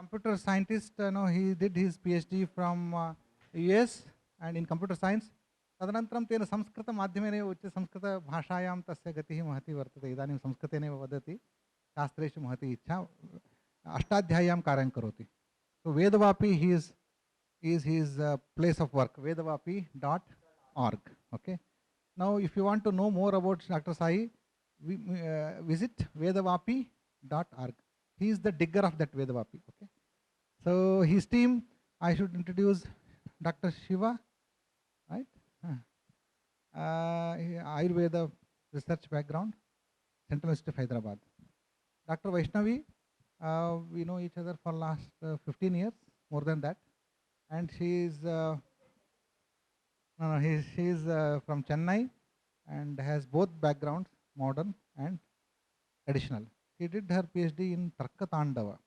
computer scientist. No, he did his PhD from US and in computer science. तदनन्तरं तेन संस्कृतमाध्यमेनैव उच्यते, संस्कृतभाषायां तस्य गतिः महती वर्तते। इदानीं संस्कृतेनैव वदति, शास्त्रेषु महती इच्छा, अष्टाध्याय्यां कार्यं करोति। So Vedavapi is his place of work, vedavapi.org. Okay. Now if you want to know more about Dr. Sai, visit vedavapi.org. He is the digger of that Vedavapi. Okay. So his team, I should introduce Dr. Shiva, right? Ayurveda research background, Central Institute of Hyderabad. Dr. Vaishnavi, we know each other for last 15 years, more than that, and she is from Chennai and has both backgrounds, modern and traditional. She did her PhD in Tarka Tandava.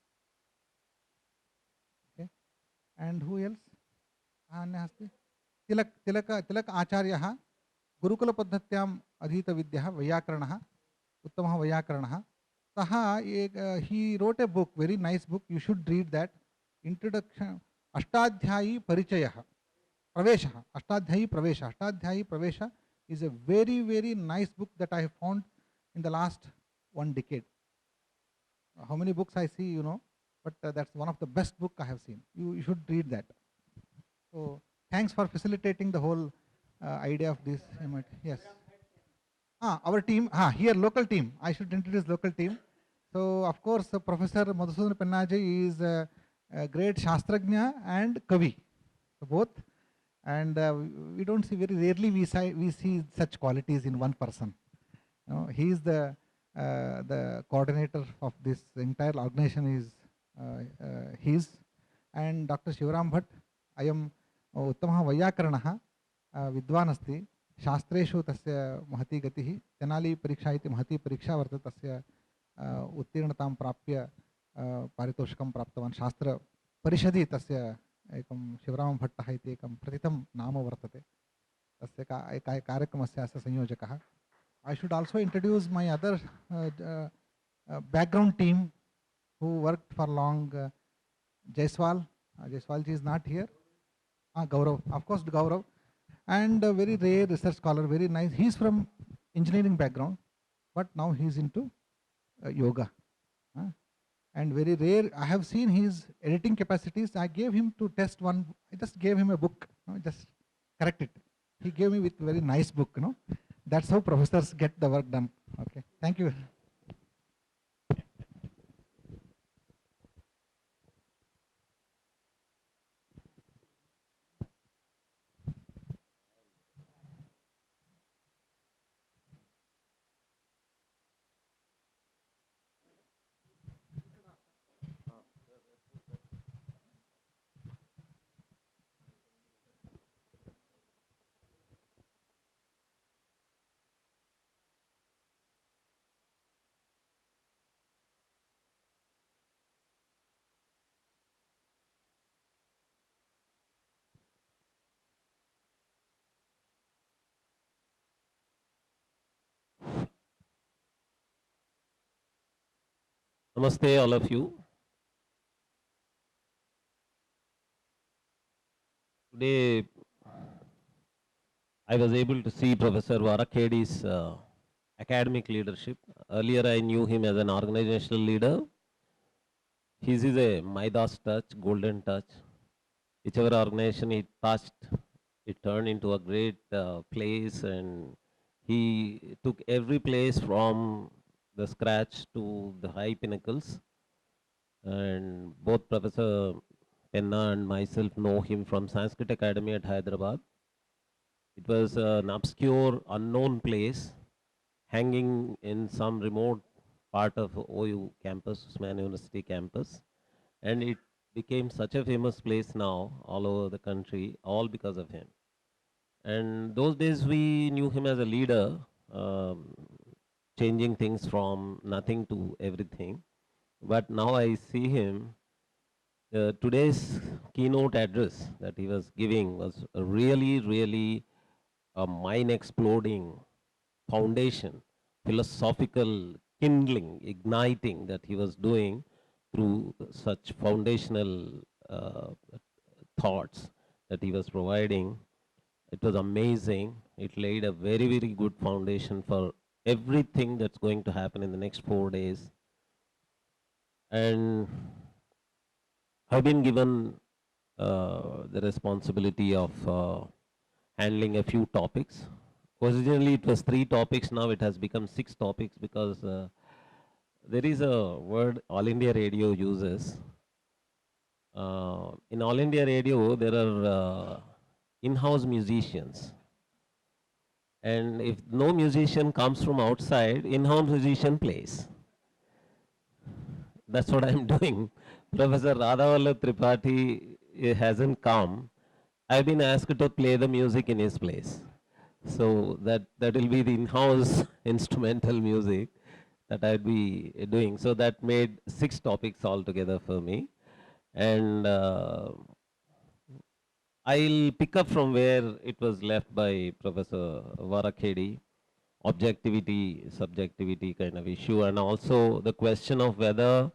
Okay, and who else? तिलक आचार्यः गुरुकुलपद्धत्याम् अधीतविद्यः वैयाकरणः, उत्तमः वैयाकरणः। सः he wrote a book, very nice book, you should read that. Introduction, Ashtadhyayi परिचयः, प्रवेशः, अष्टाध्यायी प्रवेश, अष्टाध्यायी प्रवेश is a very nice book that I have found in the last 1 decade. How many books I see, you know, but that's one of the best book I have seen. You should read that. So thanks for facilitating the whole idea of this. Yes. Our team, here local team. I should introduce local team. So of course, Professor Madhusudan Pennaji is a great Shastrajna and Kavi, so both. And we don't see, very rarely we see such qualities in one person. You know, he is the coordinator of this entire organization is his. And Dr. Shivaram Bhatt, I am उत्तमः वैयाकरणः, विद्वान् अस्ति, शास्त्रेषु तस्य महती गतिः, तेनाली परीक्षा इति महती परीक्षा वर्तते, तस्य उत्तीर्णतां प्राप्य पारितोषिकं प्राप्तवान्। शास्त्रपरिषदि तस्य एकं शिवरामभट्टः इति एकं प्रथितं नाम वर्तते, तस्य कार्यक्रमस्य अस्य संयोजकः। I should also introduce my other background team who worked for long. Jaiswal ji is not here. Gaurav, of course, Gaurav, and a very rare research scholar, very nice. He's from engineering background, but now he's into yoga. And very rare, I have seen his editing capacities. I gave him to test one, I just gave him a book, just correct it. He gave me with very nice book, you know. That's how professors get the work done. Okay, thank you. Namaste, all of you. Today, I was able to see Professor Varakedi's academic leadership. Earlier, I knew him as an organizational leader. His is a Midas touch, golden touch. Whichever organization he touched, it turned into a great place, and he took every place from the scratch to the high pinnacles. And both Professor Penna and myself know him from Sanskrit Academy at Hyderabad. It was an obscure, unknown place hanging in some remote part of OU campus, Usman University campus. And it became such a famous place now all over the country, all because of him. And those days we knew him as a leader, changing things from nothing to everything. But now I see him. Today's keynote address that he was giving was really a mind exploding foundation, philosophical kindling, igniting that he was doing through such foundational uh, thoughts that he was providing. It was amazing. It laid a very, very good foundation for everything that's going to happen in the next 4 days. And I've been given the responsibility of handling a few topics. Originally, it was 3 topics. Now it has become 6 topics because there is a word All India Radio uses. In All India Radio, there are in-house musicians. And if no musician comes from outside, in-house musician plays. That's what I'm doing. Professor Radhavallabh Tripathi hasn't come. I've been asked to play the music in his place. So that will be the in-house instrumental music that I'd be doing. So that made 6 topics altogether for me. And I'll pick up from where it was left by Professor Varakhedi, objectivity, subjectivity kind of issue, and also the question of whether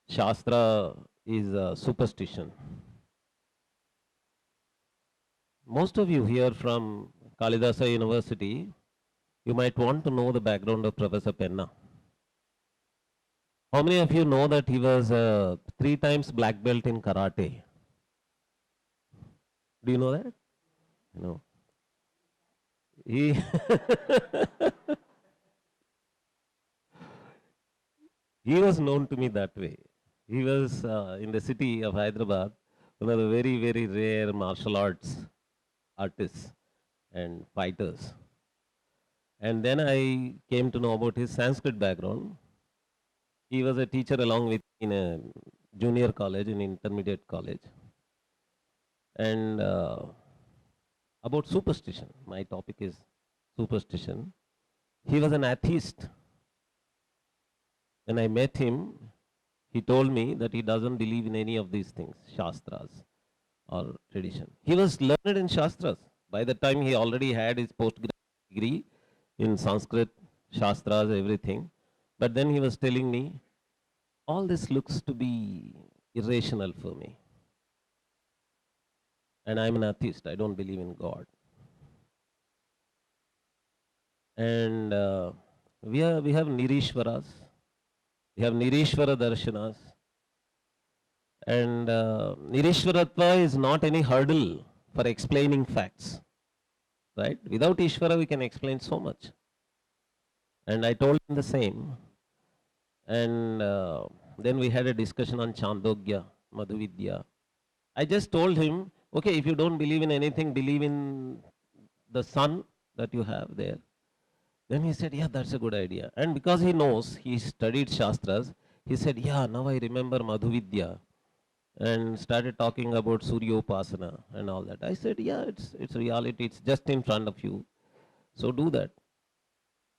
Shastra is a superstition. Most of you here from Kalidasa University, you might want to know the background of Professor Penna. How many of you know that he was 3 times black belt in karate? Do you know that? No. He he was known to me that way. He was in the city of Hyderabad, one of the very, very rare martial arts artists and fighters. And then I came to know about his Sanskrit background. He was a teacher along with in a junior college, in intermediate college. And about superstition, my topic is superstition. He was an atheist. When I met him, he told me that he doesn't believe in any of these things, Shastras or tradition. He was learned in Shastras. By the time he already had his postgraduate degree in Sanskrit, Shastras, everything. But then he was telling me, all this looks to be irrational for me. And I'm an atheist, I don't believe in God. And we have Nirishwaras, we have Nirishwara Darshanas. And Nirishwaratva is not any hurdle for explaining facts. Right? Without Ishvara, we can explain so much. And I told him the same. And then we had a discussion on Chandogya, Madhuvidya. I just told him, okay, if you don't believe in anything, believe in the sun that you have there. Then he said, yeah, that's a good idea. And because he knows, he studied Shastras, he said, yeah, now I remember Madhuvidya. And started talking about Suryopasana and all that. I said, yeah, it's reality, it's just in front of you. So do that.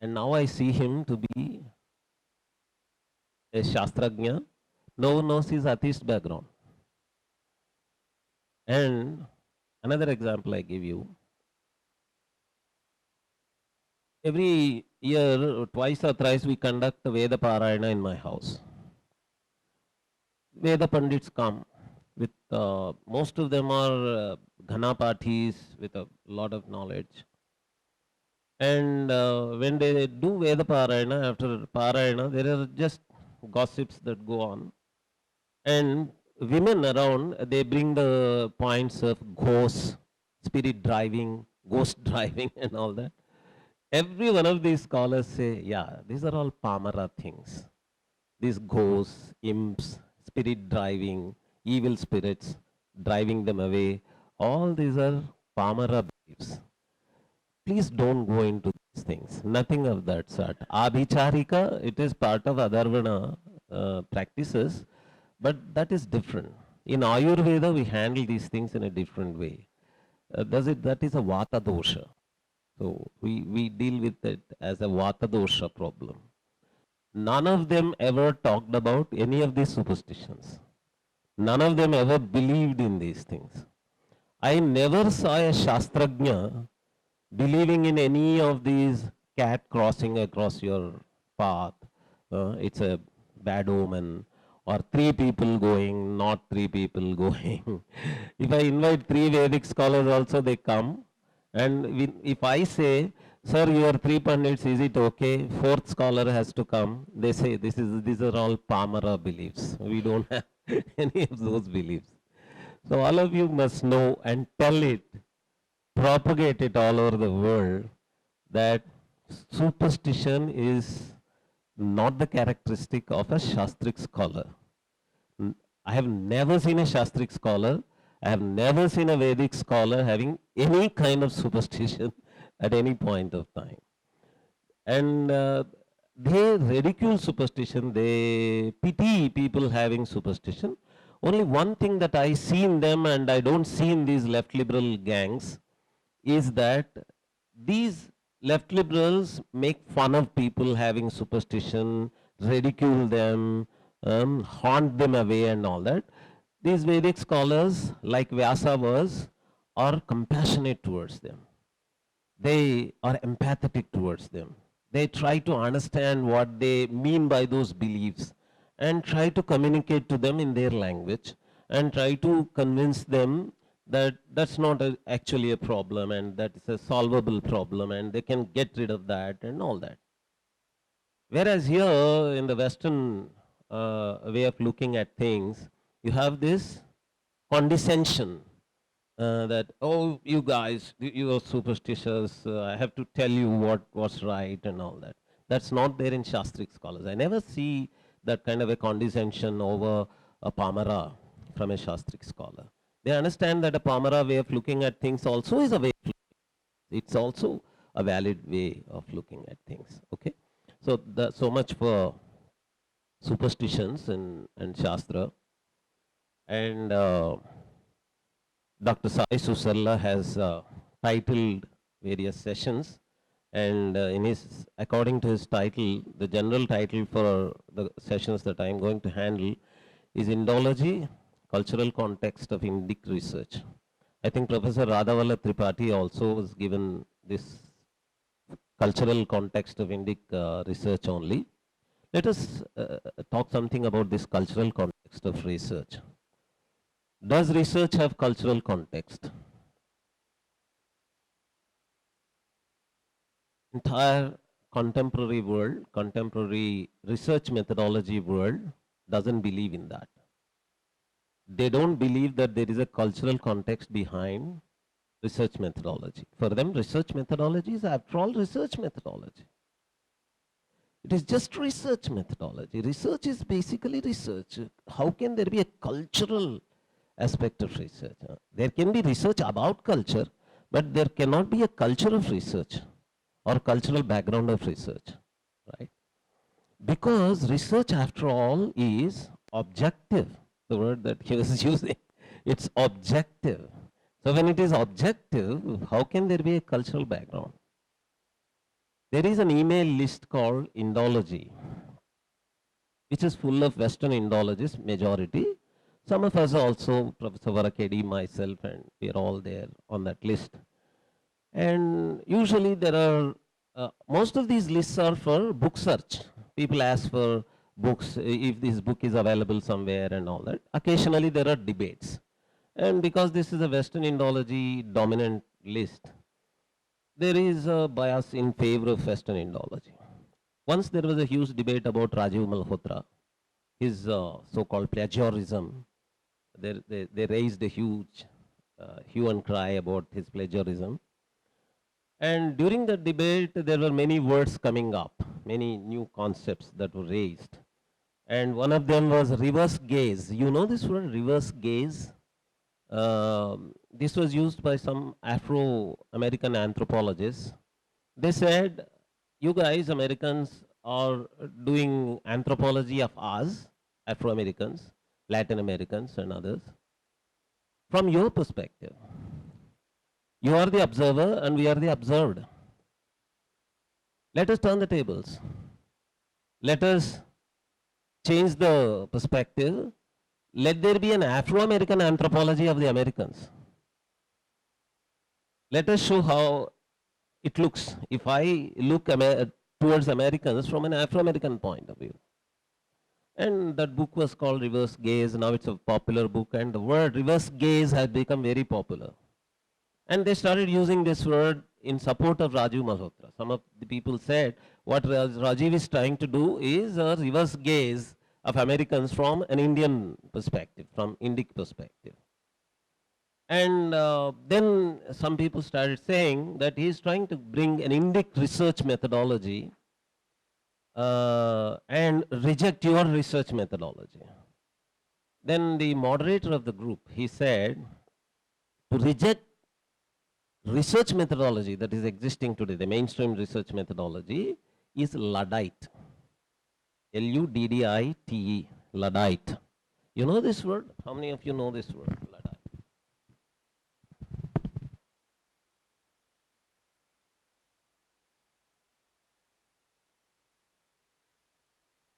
And now I see him to be a Shastragnya. No one knows his atheist background. And another example I give you. Every year, twice or thrice, we conduct the Veda Parayana in my house. Veda Pandits come with, most of them are Ghanapathis with a lot of knowledge. And when they do Veda Parayana, after Parayana, there are just gossips that go on. And women around, they bring the points of ghosts, spirit driving, ghost driving and all that. Every one of these scholars say, yeah, these are all Pamara things. These ghosts, imps, spirit driving, evil spirits, driving them away. All these are Pamara beliefs. Please don't go into these things. Nothing of that sort. Abhicharika, it is part of Adharvana practices, but that is different. In Ayurveda, we handle these things in a different way. That is a Vata dosha. So we deal with it as a Vata dosha problem. None of them ever talked about any of these superstitions. None of them ever believed in these things. I never saw a Shastragnya believing in any of these cat crossing across your path. It's a bad omen. or three people going, not three people going. If I invite three Vedic scholars also, they come. And if I say, sir, you are three pundits, is it okay? Fourth scholar has to come. They say, these are all Pamara beliefs. We don't have any of those beliefs. So all of you must know and tell it, propagate it all over the world, that superstition is not the characteristic of a Shastric scholar. I have never seen a Shastric scholar, I have never seen a Vedic scholar having any kind of superstition at any point of time. And they ridicule superstition, they pity people having superstition. Only one thing that I see in them and I don't see in these left liberal gangs is that these left liberals make fun of people having superstition, ridicule them, haunt them away and all that. These Vedic scholars, like Vyasa was, are compassionate towards them. They are empathetic towards them. They try to understand what they mean by those beliefs and try to communicate to them in their language and try to convince them that that's not actually a problem and that it's a solvable problem and they can get rid of that and all that. Whereas here in the Western way of looking at things, you have this condescension that, oh, you guys, you are superstitious, I have to tell you what's right and all that. That's not there in Shastric scholars. I never see that kind of a condescension over a Pamara from a Shastric scholar. They understand that a Pamara way of looking at things also is a way of it's also a valid way of looking at things. Okay, so so much for superstitions and Shastra. And Dr. Sai Susarla has titled various sessions, and according to his title, the general title for the sessions that I am going to handle is Indology, Cultural Context of Indic Research. I think Professor Radhavalla Tripathi also was given this cultural context of Indic research only. Let us talk something about this cultural context of research. Does research have cultural context? Entire contemporary world, contemporary research methodology world doesn't believe in that. They don't believe that there is a cultural context behind research methodology. For them, research methodology is, after all, research methodology. It is just research methodology. Research is basically research. How can there be a cultural aspect of research? There can be research about culture, but there cannot be a culture of research or cultural background of research, right? Because research, after all, is objective. The word that he was using, it's objective. So when it is objective, how can there be a cultural background? There is an email list called Indology, which is full of Western Indologists, majority. Some of us also, Professor Varakedi, myself, and we are all there on that list. And usually there are, most of these lists are for book search. People ask for books, if this book is available somewhere and all that. Occasionally there are debates. And because this is a Western Indology dominant list, there is a bias in favor of Western Indology. Once there was a huge debate about Rajiv Malhotra, his so-called plagiarism. They raised a huge hue and cry about his plagiarism. And during the debate, there were many words coming up, many new concepts that were raised. And one of them was reverse gaze. You know this word, reverse gaze? This was used by some Afro-American anthropologists. They said, you guys, Americans, are doing anthropology of us, Afro-Americans, Latin Americans and others, from your perspective. You are the observer and we are the observed. Let us turn the tables. Let us change the perspective. Let there be an Afro-American anthropology of the Americans. Let us show how it looks if I look towards Americans from an Afro-American point of view. And that book was called Reverse Gaze. Now it's a popular book, and the word reverse gaze has become very popular. And they started using this word in support of Rajiv Malhotra. Some of the people said what Rajiv is trying to do is a reverse gaze of Americans from an Indian perspective, from Indic perspective. And then some people started saying that he is trying to bring an Indic research methodology and reject your research methodology. Then the moderator of the group, he said, to reject research methodology that is existing today, the mainstream research methodology, is Luddite. Luddite, Luddite. You know this word? How many of you know this word, Luddite?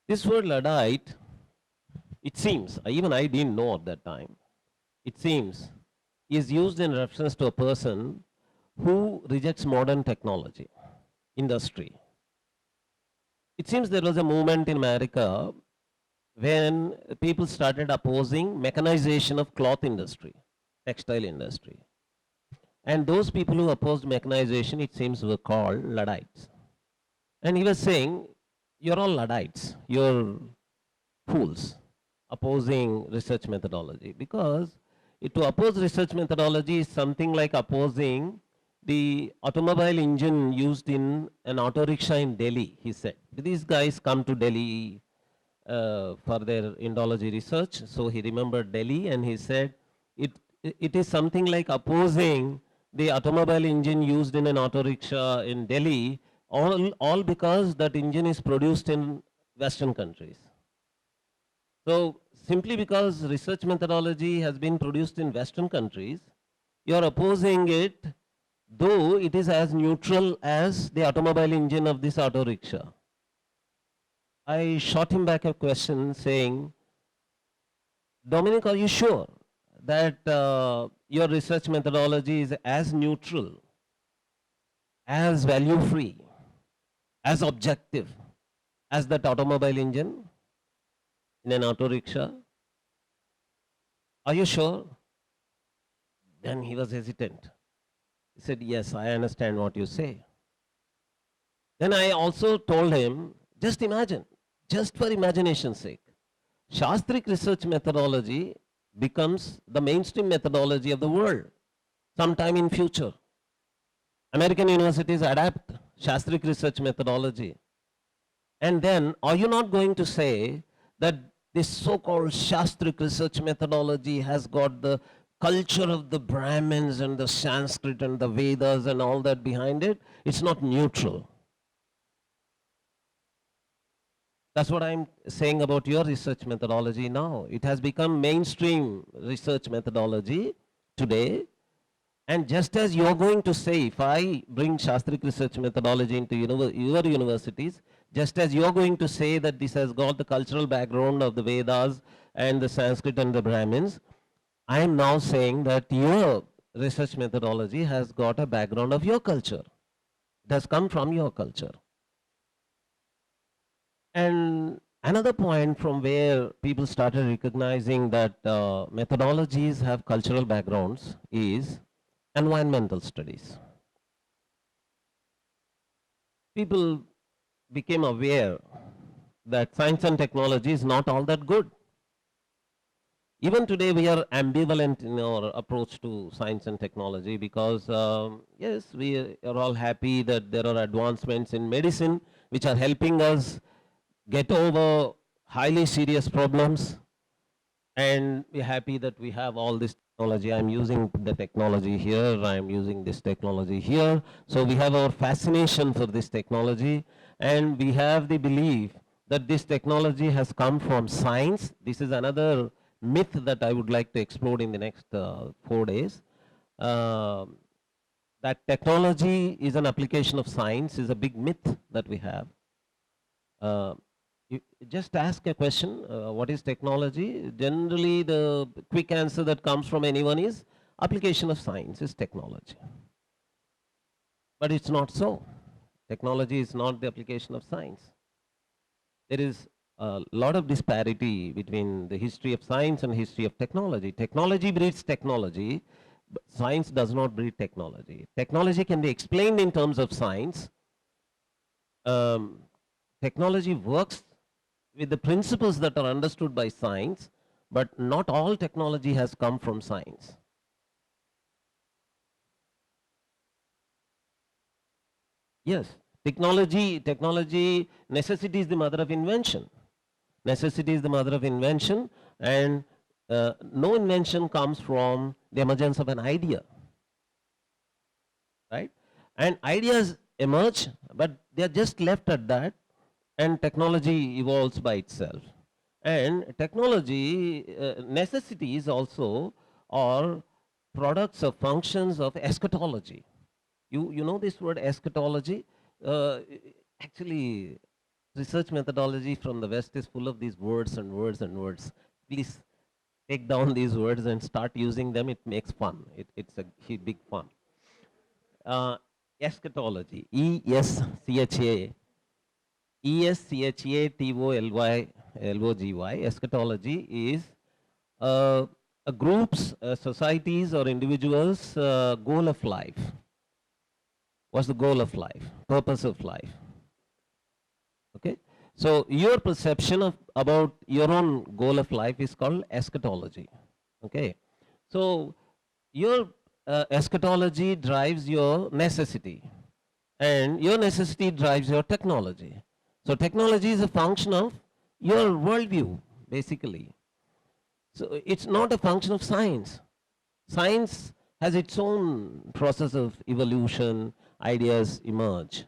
This word Luddite, it seems, even I didn't know at that time, it seems, is used in reference to a person who rejects modern technology, industry. It seems there was a movement in America when people started opposing mechanization of cloth industry, textile industry. And those people who opposed mechanization, it seems, were called Luddites. And he was saying, you're all Luddites, you're fools opposing research methodology, because to oppose research methodology is something like opposing the automobile engine used in an auto rickshaw in Delhi, he said. These guys come to Delhi for their Indology research, so he remembered Delhi and he said, it is something like opposing the automobile engine used in an auto rickshaw in Delhi, all because that engine is produced in Western countries. So simply because research methodology has been produced in Western countries, you are opposing it, though it is as neutral as the automobile engine of this auto rickshaw. I shot him back a question saying, Dominic, are you sure that your research methodology is as neutral, as value free, as objective as that automobile engine in an auto rickshaw? Are you sure? Then he was hesitant. He said, yes, I understand what you say. Then I also told him, just imagine, just for imagination's sake, Shastric research methodology becomes the mainstream methodology of the world sometime in future. American universities adapt Shastric research methodology. And then, are you not going to say that this so-called Shastric research methodology has got the culture of the Brahmins and the Sanskrit and the Vedas and all that behind it? It's not neutral. That's what I'm saying about your research methodology now. It has become mainstream research methodology today. And just as you're going to say, if I bring Shastric research methodology into your universities, just as you're going to say that this has got the cultural background of the Vedas and the Sanskrit and the Brahmins, I am now saying that your research methodology has got a background of your culture. It has come from your culture. And another point from where people started recognizing that methodologies have cultural backgrounds is environmental studies. People became aware that science and technology is not all that good. Even today, we are ambivalent in our approach to science and technology because, yes, we are all happy that there are advancements in medicine which are helping us get over highly serious problems, and we're happy that we have all this technology. I'm using the technology here, I'm using this technology here. So we have our fascination for this technology, and we have the belief that this technology has come from science. This is another myth that I would like to explore in the next 4 days. That technology is an application of science is a big myth that we have. You just ask a question, what is technology? Generally, the quick answer that comes from anyone is application of science is technology. But it's not so. Technology is not the application of science. There is a lot of disparity between the history of science and history of technology. Technology breeds technology, but science does not breed technology. Technology can be explained in terms of science. Um, Technology works with the principles that are understood by science, but not all technology has come from science. Yes, technology, necessity is the mother of invention. Necessity is the mother of invention, and no invention comes from the emergence of an idea, right? And ideas emerge, but they are just left at that, and technology evolves by itself. And technology necessities also are products or functions of eschatology. You know this word eschatology? Uh, Actually, research methodology from the West is full of these words and words and words. Please take down these words and start using them. It makes fun. It's a big fun. Uh, Eschatology, ESCHATOLY, eschatology is a group's, societies or individuals' goal of life. What's the goal of life? Purpose of life. Okay. So your perception of about your own goal of life is called eschatology. Okay. So your eschatology drives your necessity, and your necessity drives your technology. So technology is a function of your worldview, basically. So it's not a function of science. Science has its own process of evolution, ideas emerge.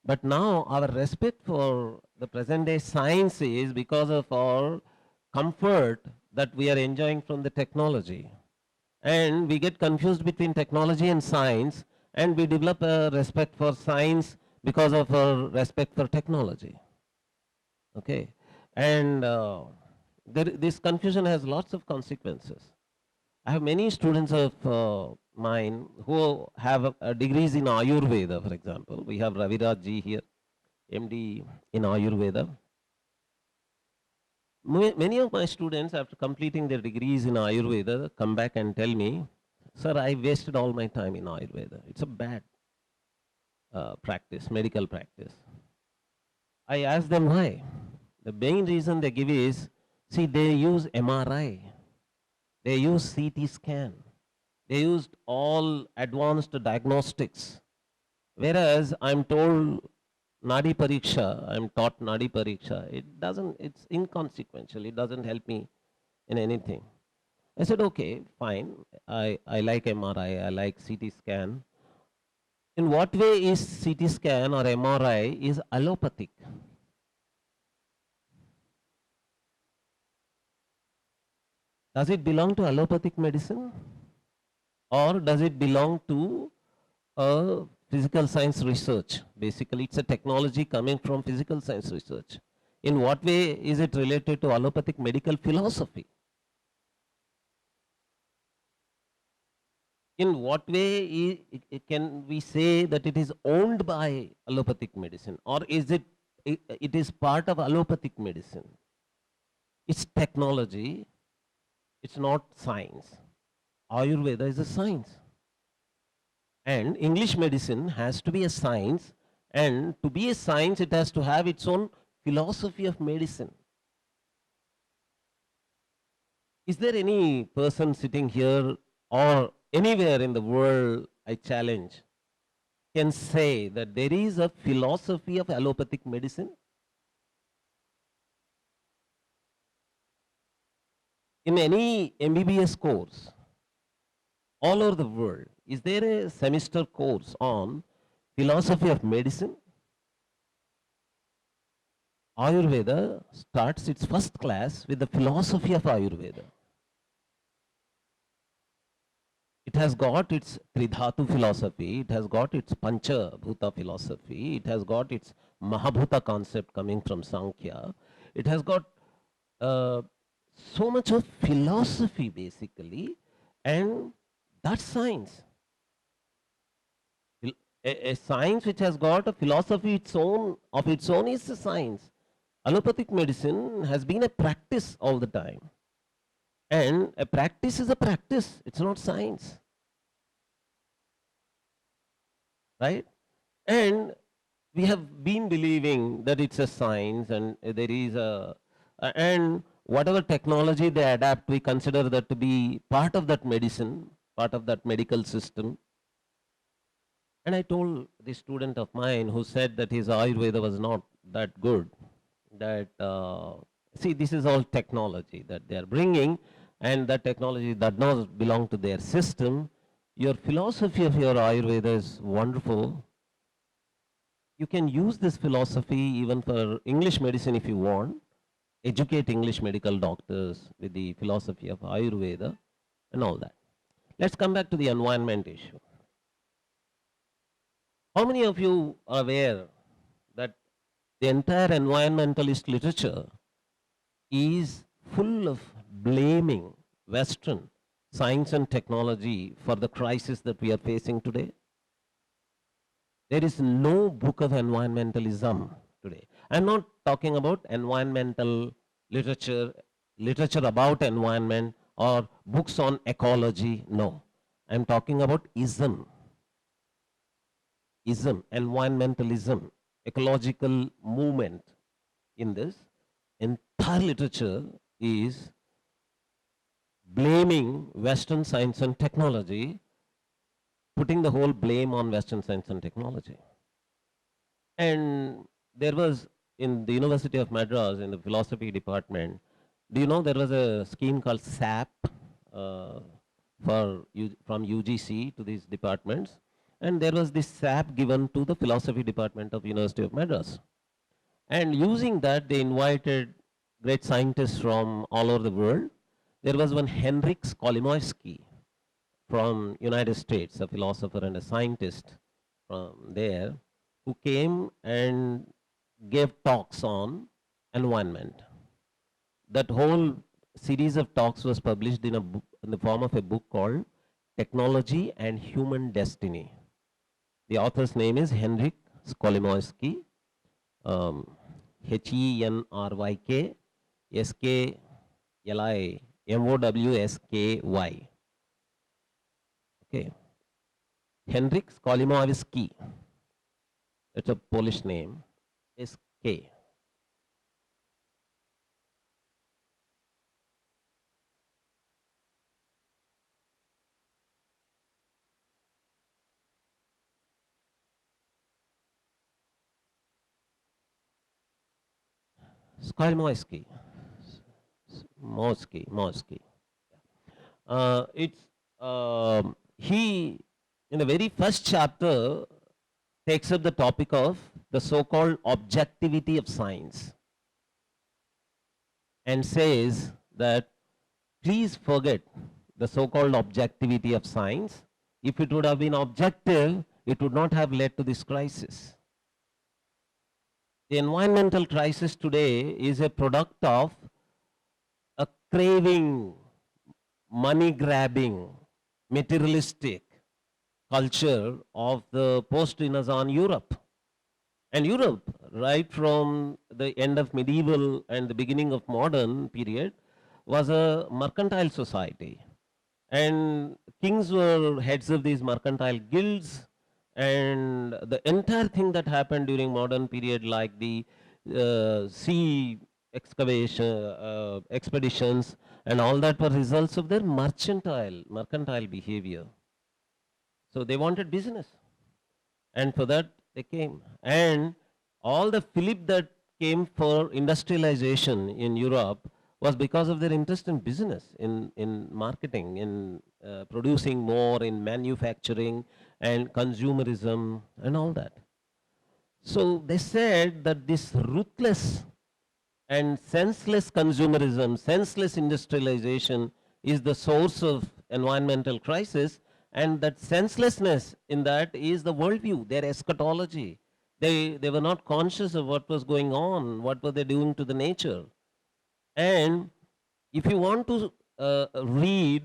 But now our respect for the present day science is because of our comfort that we are enjoying from the technology. And we get confused between technology and science, and we develop a respect for science because of our respect for technology. Okay. And this confusion has lots of consequences. I have many students of mine who have degrees in Ayurveda, for example. We have Raviraj ji here, MD in Ayurveda. Many of my students, after completing their degrees in Ayurveda, come back and tell me, sir, I wasted all my time in Ayurveda. It's a bad practice, medical practice. I ask them why. The main reason they give is, see, they use MRI, they use CT scan, they used all advanced diagnostics. Whereas I'm told Nadi Pariksha, I'm taught Nadi Pariksha, it's inconsequential, it doesn't help me in anything. I said, okay, fine, I like MRI, I like CT scan. In what way is CT scan or MRI is allopathic? Does it belong to allopathic medicine, or does it belong to physical science research? Basically, it's a technology coming from physical science research. In what way is it related to allopathic medical philosophy? In what way can we say that it is owned by allopathic medicine, or is it is part of allopathic medicine? It's technology, it's not science. Ayurveda is a science. And English medicine has to be a science, and to be a science, it has to have its own philosophy of medicine. Is there any person sitting here or anywhere in the world, I challenge, can say that there is a philosophy of allopathic medicine? In any MBBS course, all over the world, is there a semester course on philosophy of medicine? Ayurveda starts its first class with the philosophy of Ayurveda. It has got its Tridhatu philosophy, it has got its Pancha Bhuta philosophy, it has got its Mahabhuta concept coming from Sankhya, it has got uh, so much of philosophy basically, and that's science. A science which has got a philosophy its own of its own is a science. allopathic medicine has been a practice all the time. And a practice is a practice, it's not science. Right? And we have been believing that it's a science and there is and whatever technology they adapt, we consider that to be part of that medicine, part of that medical system. And I told this student of mine who said that his Ayurveda was not that good, that see, this is all technology that they are bringing, and that technology does not belong to their system. Your philosophy of your Ayurveda is wonderful. You can use this philosophy even for English medicine if you want, educate English medical doctors with the philosophy of Ayurveda and all that. Let's come back to the environment issue. How many of you are aware that the entire environmentalist literature is full of blaming Western science and technology for the crisis that we are facing today? There is no book of environmentalism today. I'm not talking about environmental literature, literature about environment or books on ecology. No. I'm talking about ism, environmentalism, ecological movement. In this entire literature is blaming Western science and technology, putting the whole blame on Western science and technology. And there was in the University of Madras, in the philosophy department, do you know there was a scheme called SAP from UGC to these departments? And there was this SAP given to the philosophy department of University of Madras. And using that, they invited great scientists from all over the world. There was one Henryk Skolimowski from United States, a philosopher and a scientist from there, who came and gave talks on environment. That whole series of talks was published in the form of a book called Technology and Human Destiny. The author's name is Henryk Skolimowski, HENRYK SKLIMOWSKY. Okay. Henryk Skolimowski. It's a Polish name. SK. Skolimowski. Mosky. He, in the very first chapter, takes up the topic of the so-called objectivity of science and says that please forget the so-called objectivity of science. If it would have been objective, it would not have led to this crisis. The environmental crisis today is a product of a craving, money grabbing, materialistic culture of the post-Renaissance Europe. And Europe, right from the end of medieval and the beginning of modern period, was a mercantile society. And kings were heads of these mercantile guilds, and the entire thing that happened during modern period, like the sea excavation, expeditions, and all that were results of their mercantile behavior. So they wanted business. And for that, they came. And all the fillip that came for industrialization in Europe was because of their interest in business, in marketing, in producing more, in manufacturing and consumerism and all that. So they said that this ruthless and senseless consumerism, senseless industrialization is the source of environmental crisis, and that senselessness in that is the worldview, their eschatology. They were not conscious of what was going on, what were they doing to the nature. And if you want to read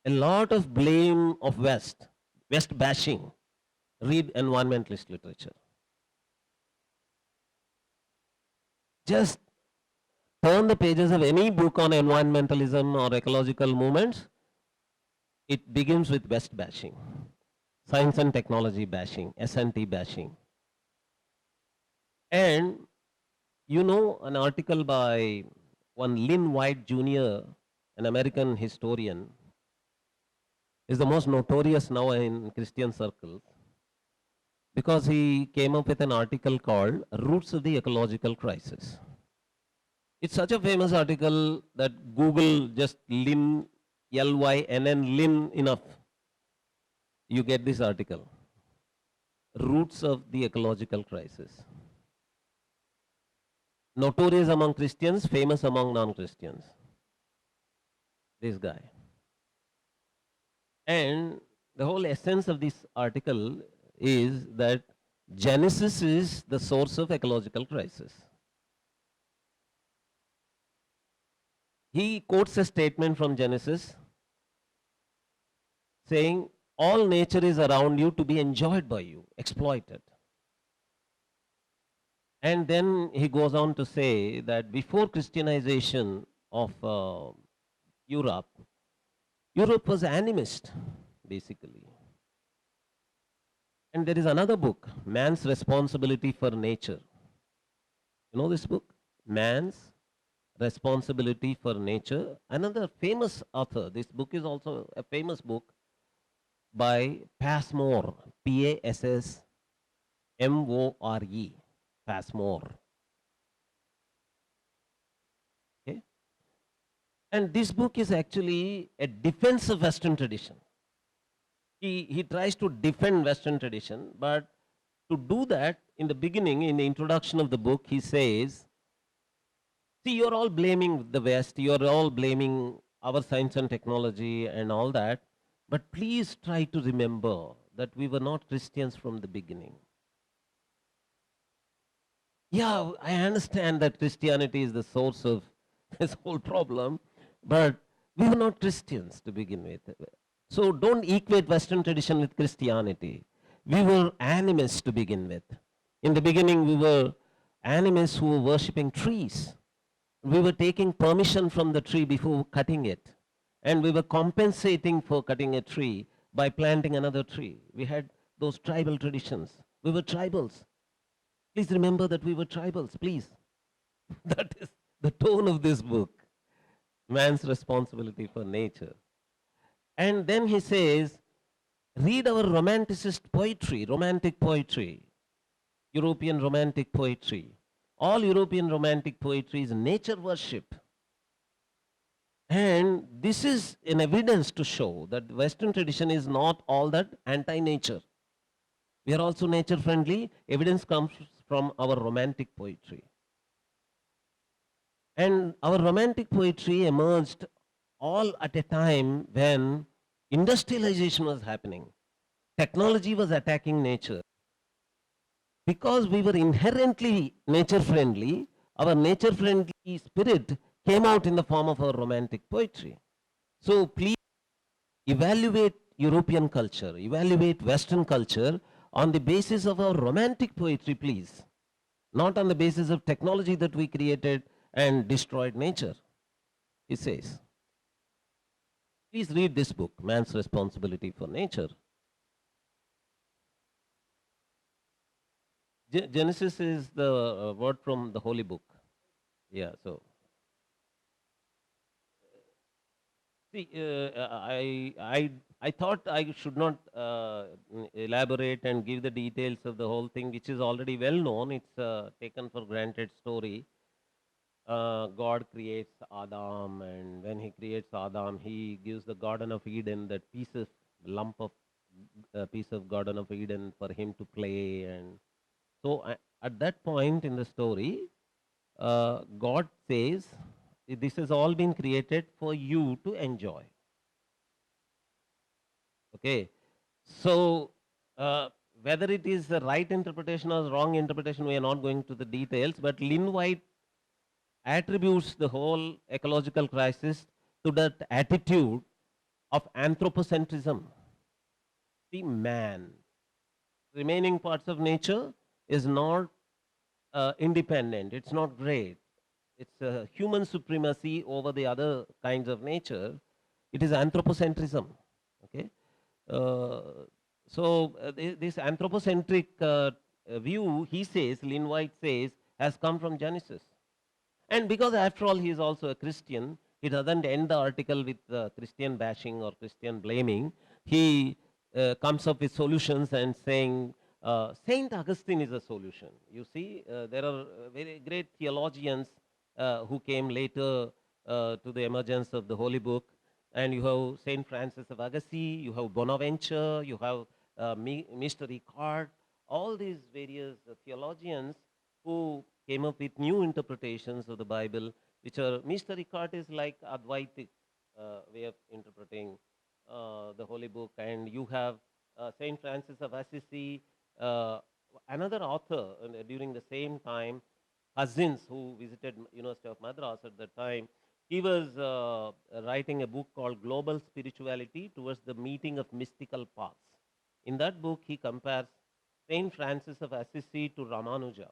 a lot of blame of West bashing, read environmentalist literature. Just Turn the pages of any book on environmentalism or ecological movements, it begins with West bashing, science and technology bashing, S&T bashing. And you know, an article by one Lynn White Jr., an American historian, is the most notorious now in Christian circles because he came up with an article called Roots of the Ecological Crisis. It's such a famous article that Google just Lynn, Lynn, Lynn enough. You get this article. Roots of the Ecological Crisis. Notorious among Christians, famous among non-Christians. This guy. And the whole essence of this article is that Genesis is the source of ecological crisis. He quotes a statement from Genesis saying, all nature is around you to be enjoyed by you, exploited. And then he goes on to say that before Christianization of Europe, Europe was animist, basically. And there is another book, Man's Responsibility for Nature. You know this book? Man's Responsibility for Nature. Another famous author. This book is also a famous book by Passmore, P-A-S-S-M-O-R-E, Passmore. Okay? And this book is actually a defense of Western tradition. He tries to defend Western tradition, but to do that, in the beginning, in the introduction of the book, he says, see, you're all blaming the West, you're all blaming our science and technology and all that, but please try to remember that we were not Christians from the beginning. Yeah, I understand that Christianity is the source of this whole problem, but we were not Christians to begin with. So don't equate Western tradition with Christianity. We were animists to begin with. In the beginning, we were animists who were worshipping trees. We were taking permission from the tree before cutting it. And we were compensating for cutting a tree by planting another tree. We had those tribal traditions. We were tribals. Please remember that we were tribals, please. That is the tone of this book, Man's Responsibility for Nature. And then he says, read our romanticist poetry, romantic poetry, European romantic poetry. All European romantic poetry is nature worship. And this is an evidence to show that Western tradition is not all that anti-nature. We are also nature friendly. Evidence comes from our romantic poetry. And our romantic poetry emerged all at a time when industrialization was happening. Technology was attacking nature. Because we were inherently nature friendly, our nature friendly spirit came out in the form of our romantic poetry. So please evaluate European culture, evaluate Western culture on the basis of our romantic poetry, please. Not on the basis of technology that we created and destroyed nature, he says. Please read this book, Man's Responsibility for Nature. Genesis is the word from the Holy Book. Yeah, so. See, I thought I should not elaborate and give the details of the whole thing, which is already well known. It's taken for granted story. God creates Adam, and when he creates Adam, he gives the Garden of Eden, that piece of Garden of Eden for him to play. And so at that point in the story, God says, this has all been created for you to enjoy. Okay, so whether it is the right interpretation or wrong interpretation, we are not going to the details, but Lynn White attributes the whole ecological crisis to that attitude of anthropocentrism. The man, remaining parts of nature is not independent, it's not great. it's human supremacy over the other kinds of nature. It is anthropocentrism. Okay, this anthropocentric view, he says, Lynn White says, has come from Genesis. And because after all he is also a Christian, he doesn't end the article with Christian bashing or Christian blaming. He comes up with solutions and saying Saint Augustine is a solution. You see, there are very great theologians who came later to the emergence of the Holy Book. And you have Saint Francis of Assisi, you have Bonaventure, you have Mr. Ricard, all these various theologians who came up with new interpretations of the Bible, which are, Mr. Ricard is like Advaitic way of interpreting the Holy Book. And you have Saint Francis of Assisi, uh, another author during the same time, Cousins, who visited University of Madras at that time. He was writing a book called Global Spirituality Towards the Meeting of Mystical Paths. In that book, he compares Saint Francis of Assisi to Ramanuja.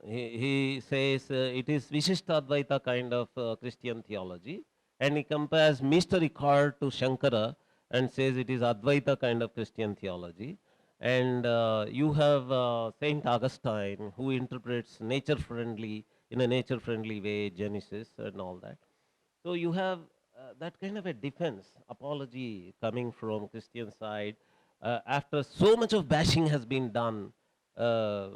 He says it is Vishishtadvaita kind of Christian theology, and he compares Mr. Ricard to Shankara and says it is Advaita kind of Christian theology. And you have Saint Augustine, who interprets nature friendly, in a nature friendly way, Genesis and all that. So you have that kind of a defense, apology coming from Christian side after so much of bashing has been done uh,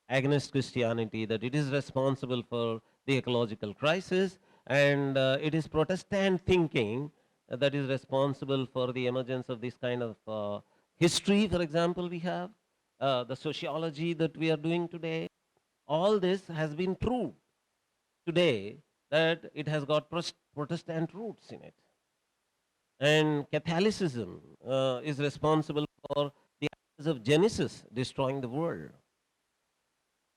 against Christianity, that it is responsible for the ecological crisis, and it is Protestant thinking that is responsible for the emergence of this kind of history, for example, we have the sociology that we are doing today. All this has been proved today that it has got Protestant roots in it. And Catholicism is responsible for the acts of Genesis destroying the world.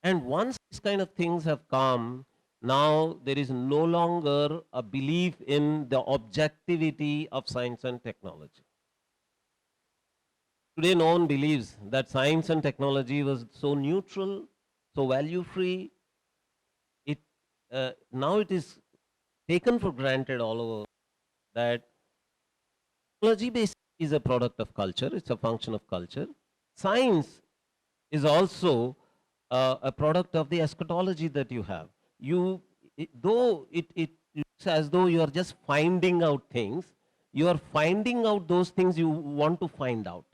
And once these kind of things have come, now there is no longer a belief in the objectivity of science and technology. Today, no one believes that science and technology was so neutral, so value free. It now it is taken for granted all over that technology basically is a product of culture. It's a function of culture. Science is also a product of the eschatology that you have. Though it looks as though you are just finding out things, you are finding out those things you want to find out.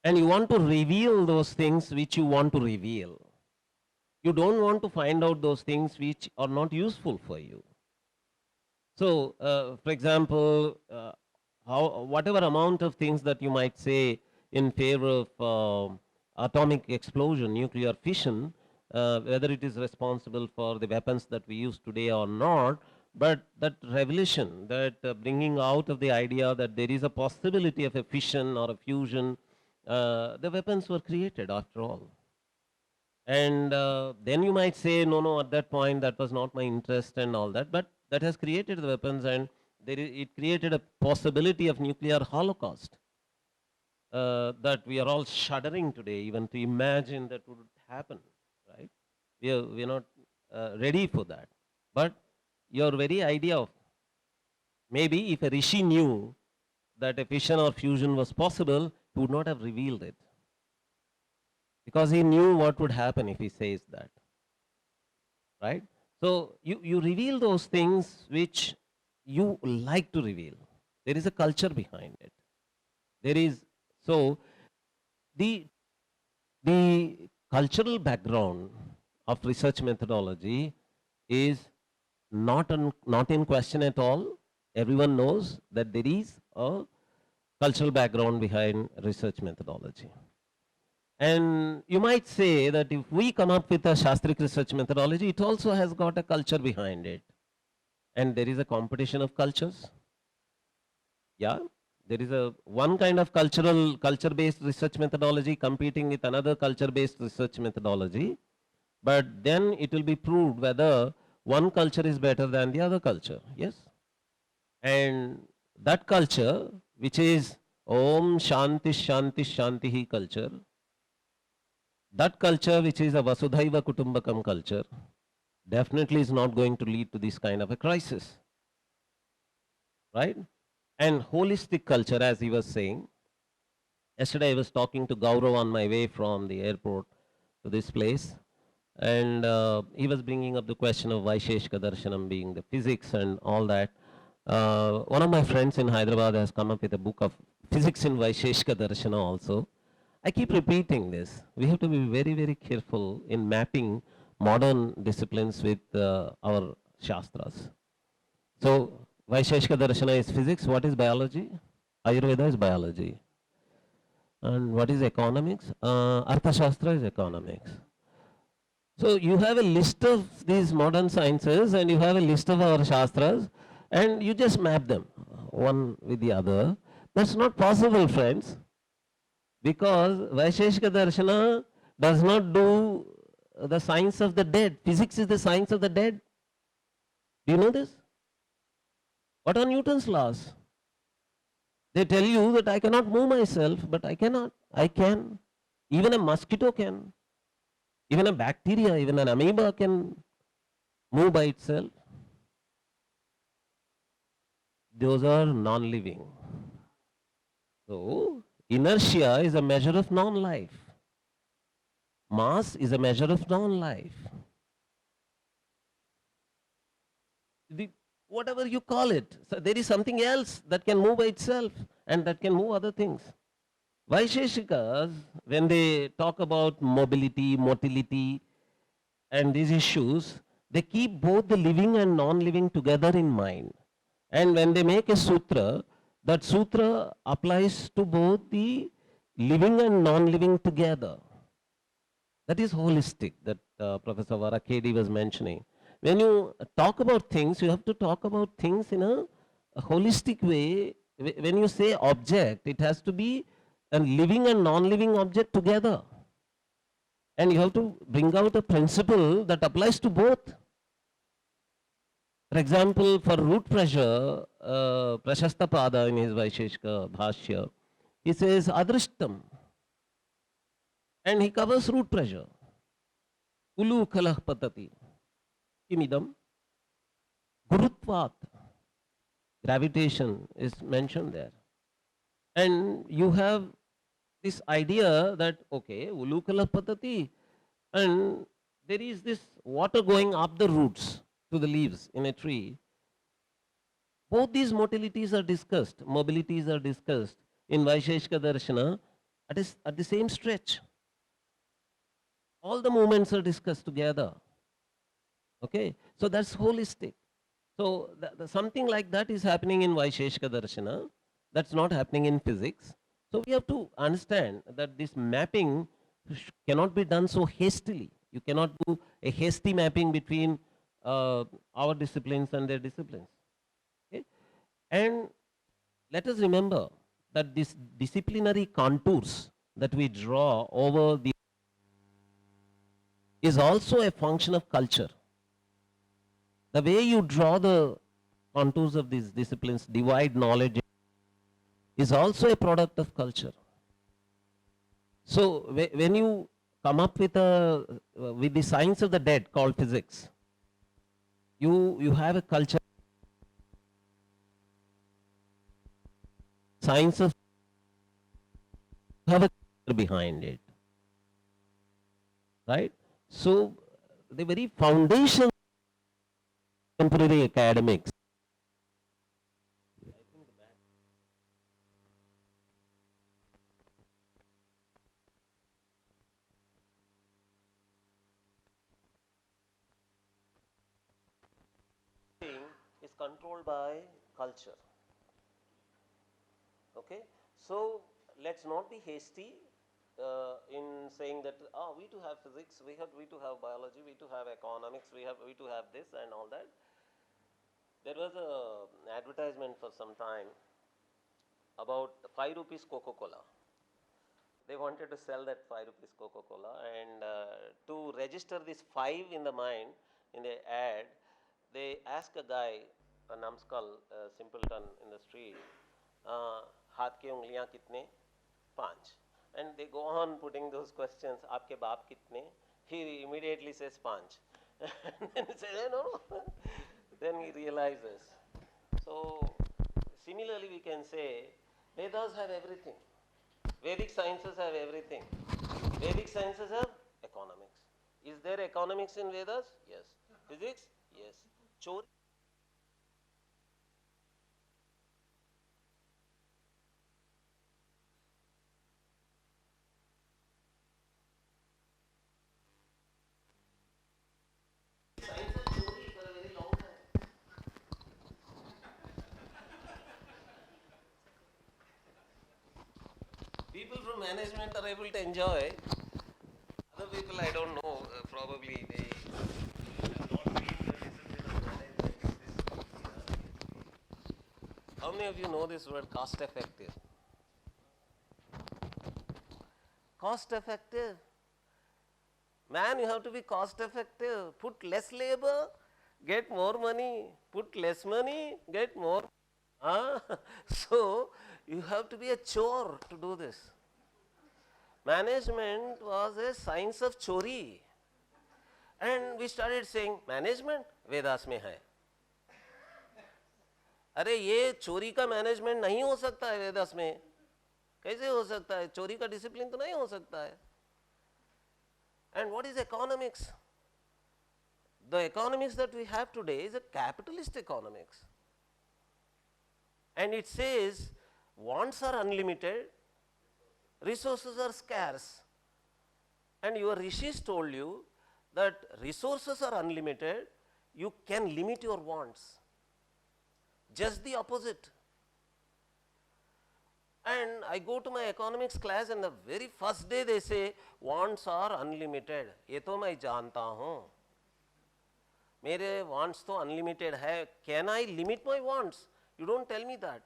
And you want to reveal those things which you want to reveal. You don't want to find out those things which are not useful for you. So, for example, whatever amount of things that you might say in favor of atomic explosion, nuclear fission, whether it is responsible for the weapons that we use today or not, but that revelation, that bringing out of the idea that there is a possibility of a fission or a fusion, the weapons were created after all. And then you might say, no, at that point, that was not my interest and all that. But that has created the weapons, and it created a possibility of nuclear holocaust that we are all shuddering today, even to imagine that would happen, right? We are not ready for that. But your very idea of, maybe if a rishi knew that a fission or fusion was possible, he would not have revealed it, because he knew what would happen if he says that, right? So you reveal those things which you like to reveal. There is a culture behind it. There is, so the cultural background of research methodology is not in question at all. Everyone knows that there is a cultural background behind research methodology. And you might say that if we come up with a Shastric research methodology, it also has got a culture behind it. And there is a competition of cultures. Yeah, there is a one kind of culture-based research methodology competing with another culture-based research methodology. But then it will be proved whether one culture is better than the other culture. Yes. And that culture, which is Om Shanti Shanti Shanti culture, That culture, which is a Vasudhaiva Kutumbakam culture, definitely is not going to lead to this kind of a crisis, right? And holistic culture, as he was saying, yesterday I was talking to Gaurav on my way from the airport to this place, and he was bringing up the question of Vaisheshika Darshanam being the physics and all that. One of my friends in Hyderabad has come up with a book of physics in Vaisheshika Darshana also. I keep repeating this. We have to be very, very careful in mapping modern disciplines with our Shastras. So, Vaisheshika Darshana is physics. What is biology? Ayurveda is biology. And what is economics? Arthashastra is economics. So you have a list of these modern sciences and you have a list of our Shastras and you just map them one with the other. That's not possible, friends, because Vaisheshika Darshana does not do the science of the dead. Physics is the science of the dead. Do you know this? What are Newton's laws? They tell you that I cannot move myself, but I cannot. I can. Even a mosquito can. Even a bacteria, even an amoeba can move by itself. Those are non-living. So, inertia is a measure of non-life. Mass is a measure of non-life. Whatever you call it, so there is something else that can move by itself and that can move other things. Vaisheshikas, when they talk about mobility, motility, and these issues, they keep both the living and non-living together in mind. And when they make a sutra, that sutra applies to both the living and non-living together. That is holistic, that Professor Varakedi was mentioning. When you talk about things, you have to talk about things in a holistic way. When you say object, it has to be a living and non-living object together. And you have to bring out a principle that applies to both. For example, for root pressure, Prashastapada in his Vaisheshika Bhashya, he says Adrishtam. And he covers root pressure. Ulu khalah patati. Kimidam. Gurutvat. Gravitation is mentioned there. And you have this idea that, okay, ulu khalah patati. And there is this water going up the roots to the leaves in a tree. Both these motilities are discussed, mobilities are discussed in Vaisheshika Darshana at the same stretch. All the movements are discussed together. Okay, so that's holistic. So something like that is happening in Vaisheshika Darshana. That's not happening in physics. So we have to understand that this mapping cannot be done so hastily. You cannot do a hasty mapping between our disciplines and their disciplines. Okay? And let us remember that this disciplinary contours that we draw over the is also a function of culture. The way you draw the contours of these disciplines, divide knowledge, is also a product of culture. So when you come up with the science of the dead called physics, you have a culture, science of have a culture behind it, right? So the very foundation of contemporary academics is controlled by culture. Okay, so let's not be hasty in saying that we too have physics, we too have biology, we too have economics, we too have this and all that. There was a advertisement for some time about 5 rupees Coca-Cola. They wanted to sell that 5 rupees Coca-Cola, and to register this 5 in the mind in the ad, they ask a guy, a numbskull, a simpleton in the street, हाथ की उंगलियां कितने? 5. And they go on putting those questions, aapke baap kitne? He immediately says 5. And then he says, no. Then he realizes. So similarly we can say Vedas have everything. Vedic sciences have everything. Vedic sciences have economics. Is there economics in Vedas? Yes. Physics? Yes. Chori? Science of chori for a very long time. People from management are able to enjoy. Other people, I don't know, probably they have not been the discipline of management. How many of you know this word cost effective? Cost effective. Man, you have to be cost effective. Put less labor, get more money. Put less money, get more. Ah, so you have to be a chore to do this. Management was a science of chori. And we started saying, management Vedas में है. अरे ये चोरी का management नहीं हो सकता है वेदास में. कैसे हो सकता है? चोरी का डिसिप्लिन तो नहीं हो सकता है. And what is economics? The economics that we have today is a capitalist economics. And it says wants are unlimited, resources are scarce. And your rishis told you that resources are unlimited, you can limit your wants. Just the opposite. And I go to my economics class and the very first day they say wants are unlimited. ये तो मैं जानता हूँ. मेरे wants तो unlimited है. Can I limit my wants? You don't tell me that.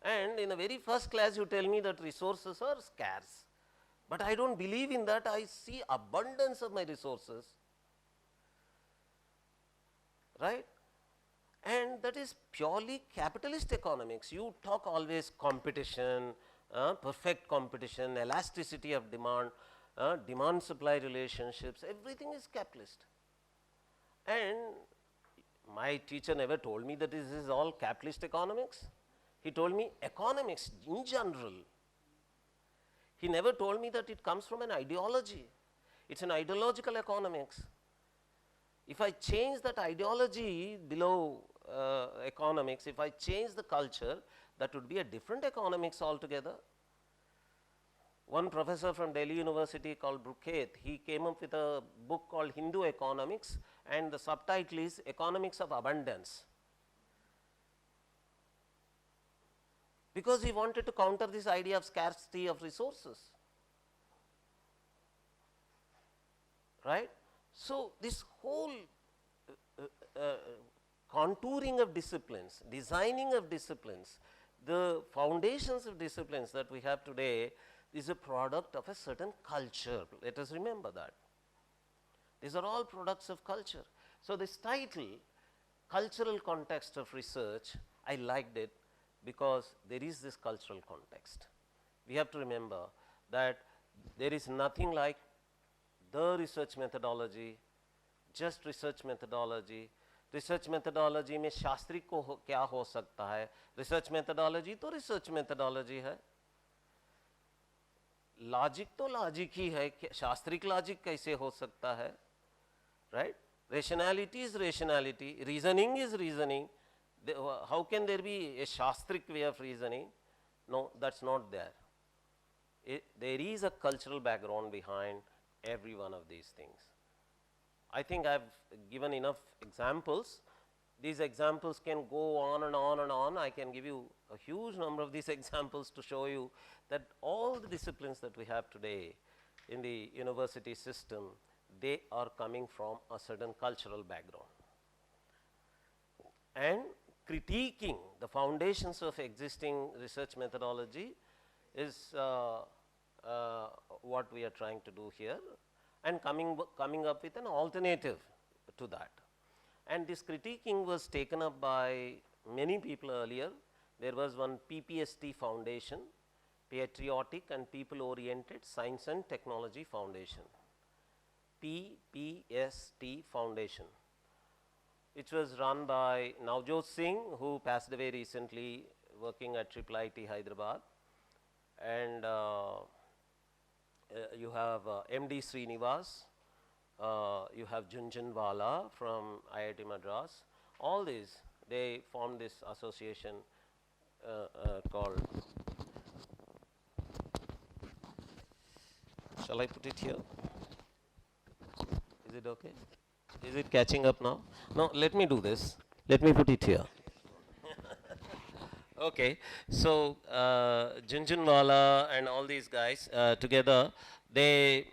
And in the very first class you tell me that resources are scarce. But I don't believe in that. I see abundance of my resources. Right? And that is purely capitalist economics. You talk always competition, perfect competition, elasticity of demand, demand supply relationships, everything is capitalist. And my teacher never told me that this is all capitalist economics. He told me economics in general. He never told me that it comes from an ideology. It's an ideological economics. If I change that ideology below economics, if I change the culture, that would be a different economics altogether. One professor from Delhi University called Brukhet, he came up with a book called Hindu Economics, and the subtitle is Economics of Abundance. Because he wanted to counter this idea of scarcity of resources. Right? So, this whole contouring of disciplines, designing of disciplines, the foundations of disciplines that we have today is a product of a certain culture. Let us remember that. These are all products of culture. So, this title, Cultural Context of Research, I liked it because there is this cultural context. We have to remember that there is nothing like the research methodology, just research methodology. Research methodology में शास्त्रिक को क्या हो सकता है? Research methodology तो research methodology है. Logic तो लॉजिक ही है. शास्त्रिक लॉजिक कैसे हो सकता है? Right? Rationality is rationality, reasoning is reasoning. How can there be a शास्त्रिक way of reasoning? No, that's not there. There is a cultural background behind every one of these things. I think I have given enough examples. These examples can go on and on and on. I can give you a huge number of these examples to show you that all the disciplines that we have today in the university system, they are coming from a certain cultural background. And critiquing the foundations of existing research methodology is what we are trying to do here, and coming up with an alternative to that. And this critiquing was taken up by many people earlier. There was one PPST Foundation. Patriotic and People-Oriented Science and Technology Foundation, PPST Foundation, which was run by Navjot Singh, who passed away recently, working at IIIT Hyderabad, and you have MD Srinivas, you have Jhunjhunwala from IIT Madras. All these, they formed this association called, shall I put it here? Is it okay? Is it catching up now? No, let me do this. Let me put it here. Okay, so Jhunjhunwala and all these guys together, they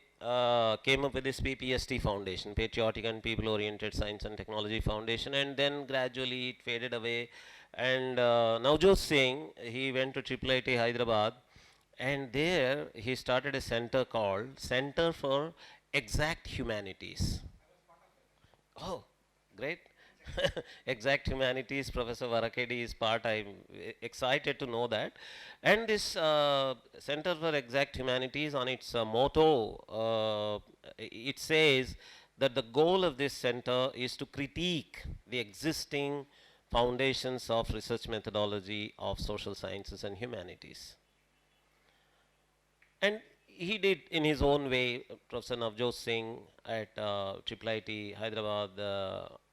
came up with this PPST Foundation, Patriotic and People-Oriented Science and Technology Foundation, and then gradually it faded away. And Navjot Singh, he went to IIIT Hyderabad, and there he started a center called Center for Exact Humanities. Oh, great. Exact Humanities, Professor Varakedi is part. I'm excited to know that. And this Center for Exact Humanities, on its motto, it says that the goal of this center is to critique the existing foundations of research methodology of social sciences and humanities. And he did in his own way. Professor Navjot Singh at IIIT Hyderabad,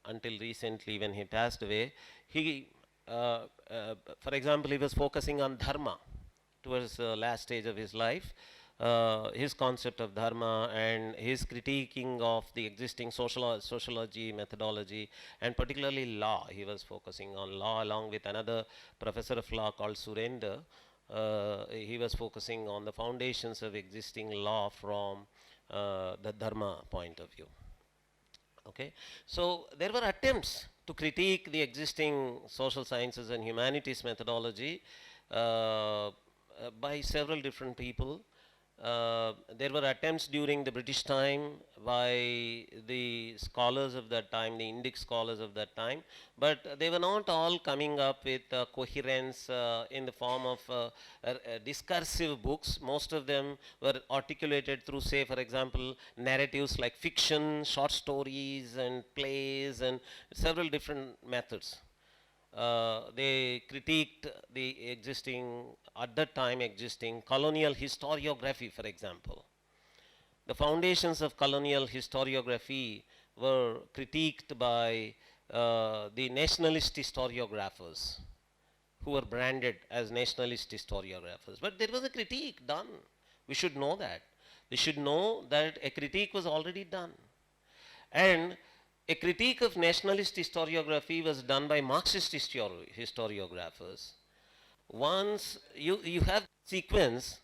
until recently when he passed away, he, for example, he was focusing on dharma towards the last stage of his life. His concept of dharma and his critiquing of the existing sociology methodology, and particularly law. He was focusing on law along with another professor of law called Surendra. He was focusing on the foundations of existing law from the dharma point of view. Okay, so there were attempts to critique the existing social sciences and humanities methodology by several different people. There were attempts during the British time by the scholars of that time, the Indic scholars of that time, but they were not all coming up with coherence in the form of discursive books. Most of them were articulated through, say, for example, narratives like fiction, short stories, and plays, and several different methods. They critiqued the existing, at that time existing, colonial historiography, for example. The foundations of colonial historiography were critiqued by the nationalist historiographers, who were branded as nationalist historiographers. But there was a critique done. We should know that. We should know that a critique was already done. And a critique of nationalist historiography was done by Marxist historiographers. Once you have sequence,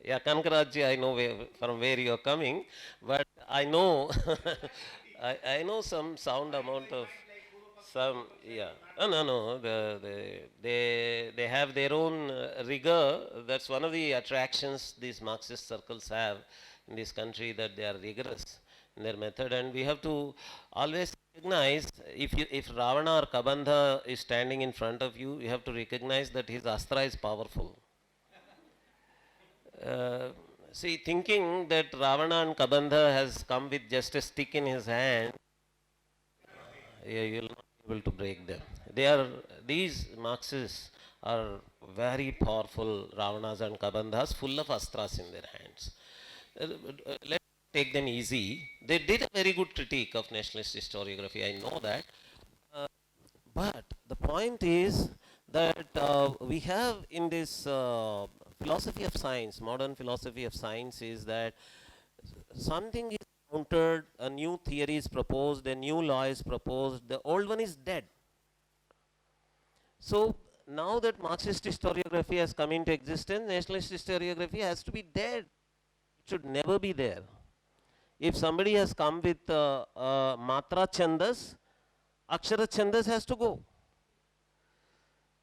yeah, Kankarajji, I know from where you are coming, but I know I know some sound amount of some, yeah. No. They have their own rigor. That's one of the attractions these Marxist circles have in this country, that they are rigorous in their method. And we have to always recognize, if Ravana or Kabandha is standing in front of you, you have to recognize that his astra is powerful. See, thinking that Ravana and Kabandha has come with just a stick in his hand, you will not be able to break them. These Marxists are very powerful Ravanas and Kabandhas, full of astras in their hands. Let's take them easy. They did a very good critique of nationalist historiography, I know that. But the point is that we have in this philosophy of science, modern philosophy of science, is that something is countered, a new theory is proposed, a new law is proposed, the old one is dead. So now that Marxist historiography has come into existence, nationalist historiography has to be dead. It should never be there. If somebody has come with Matra Chandas, Akshara Chandas has to go.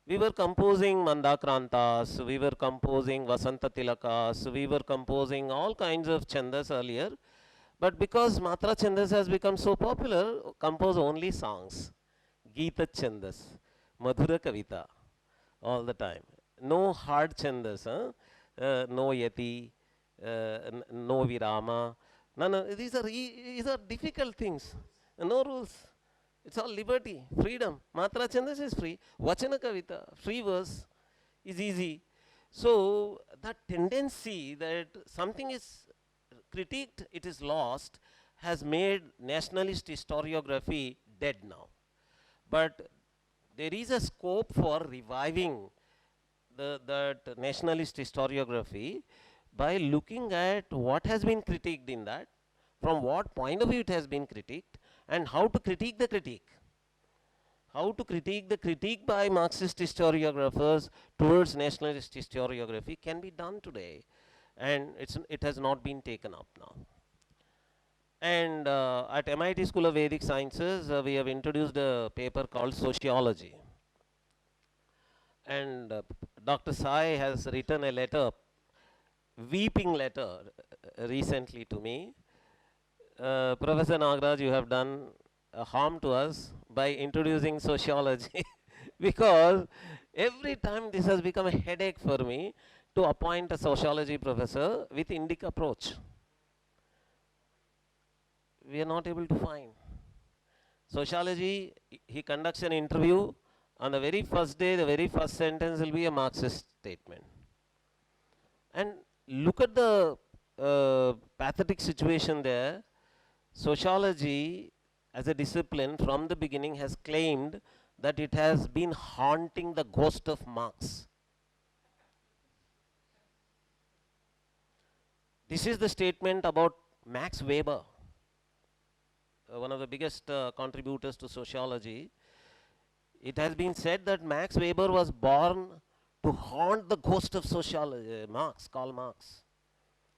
We were composing Mandakrantas, we were composing Vasanta Tilakas, we were composing all kinds of Chandas earlier. But because Matra Chandas has become so popular, compose only songs. Geeta Chandas, Madhura Kavita, all the time. No hard Chandas, huh? No Yati, no Virama. None of, these are difficult things. No rules. It's all liberty, freedom. Matra Chandas is free. Vachana Kavita, free verse is easy. So that tendency that something is critiqued, it is lost, has made nationalist historiography dead now. But there is a scope for reviving that nationalist historiography by looking at what has been critiqued in that, from what point of view it has been critiqued, and how to critique the critique. How to critique the critique by Marxist historiographers towards nationalist historiography can be done today, and it has not been taken up now. And at MIT School of Vedic Sciences, we have introduced a paper called Sociology. And Dr. Sai has written a letter, weeping letter, recently to me. Professor Nagraj, you have done harm to us by introducing sociology because every time this has become a headache for me to appoint a sociology professor with Indic approach. We are not able to find. Sociology, he conducts an interview. On the very first day, the very first sentence will be a Marxist statement. And look at the pathetic situation there. Sociology as a discipline from the beginning has claimed that it has been haunting the ghost of Marx. This is the statement about Max Weber, one of the biggest contributors to sociology. It has been said that Max Weber was born to haunt the ghost of sociology, Marx, Karl Marx.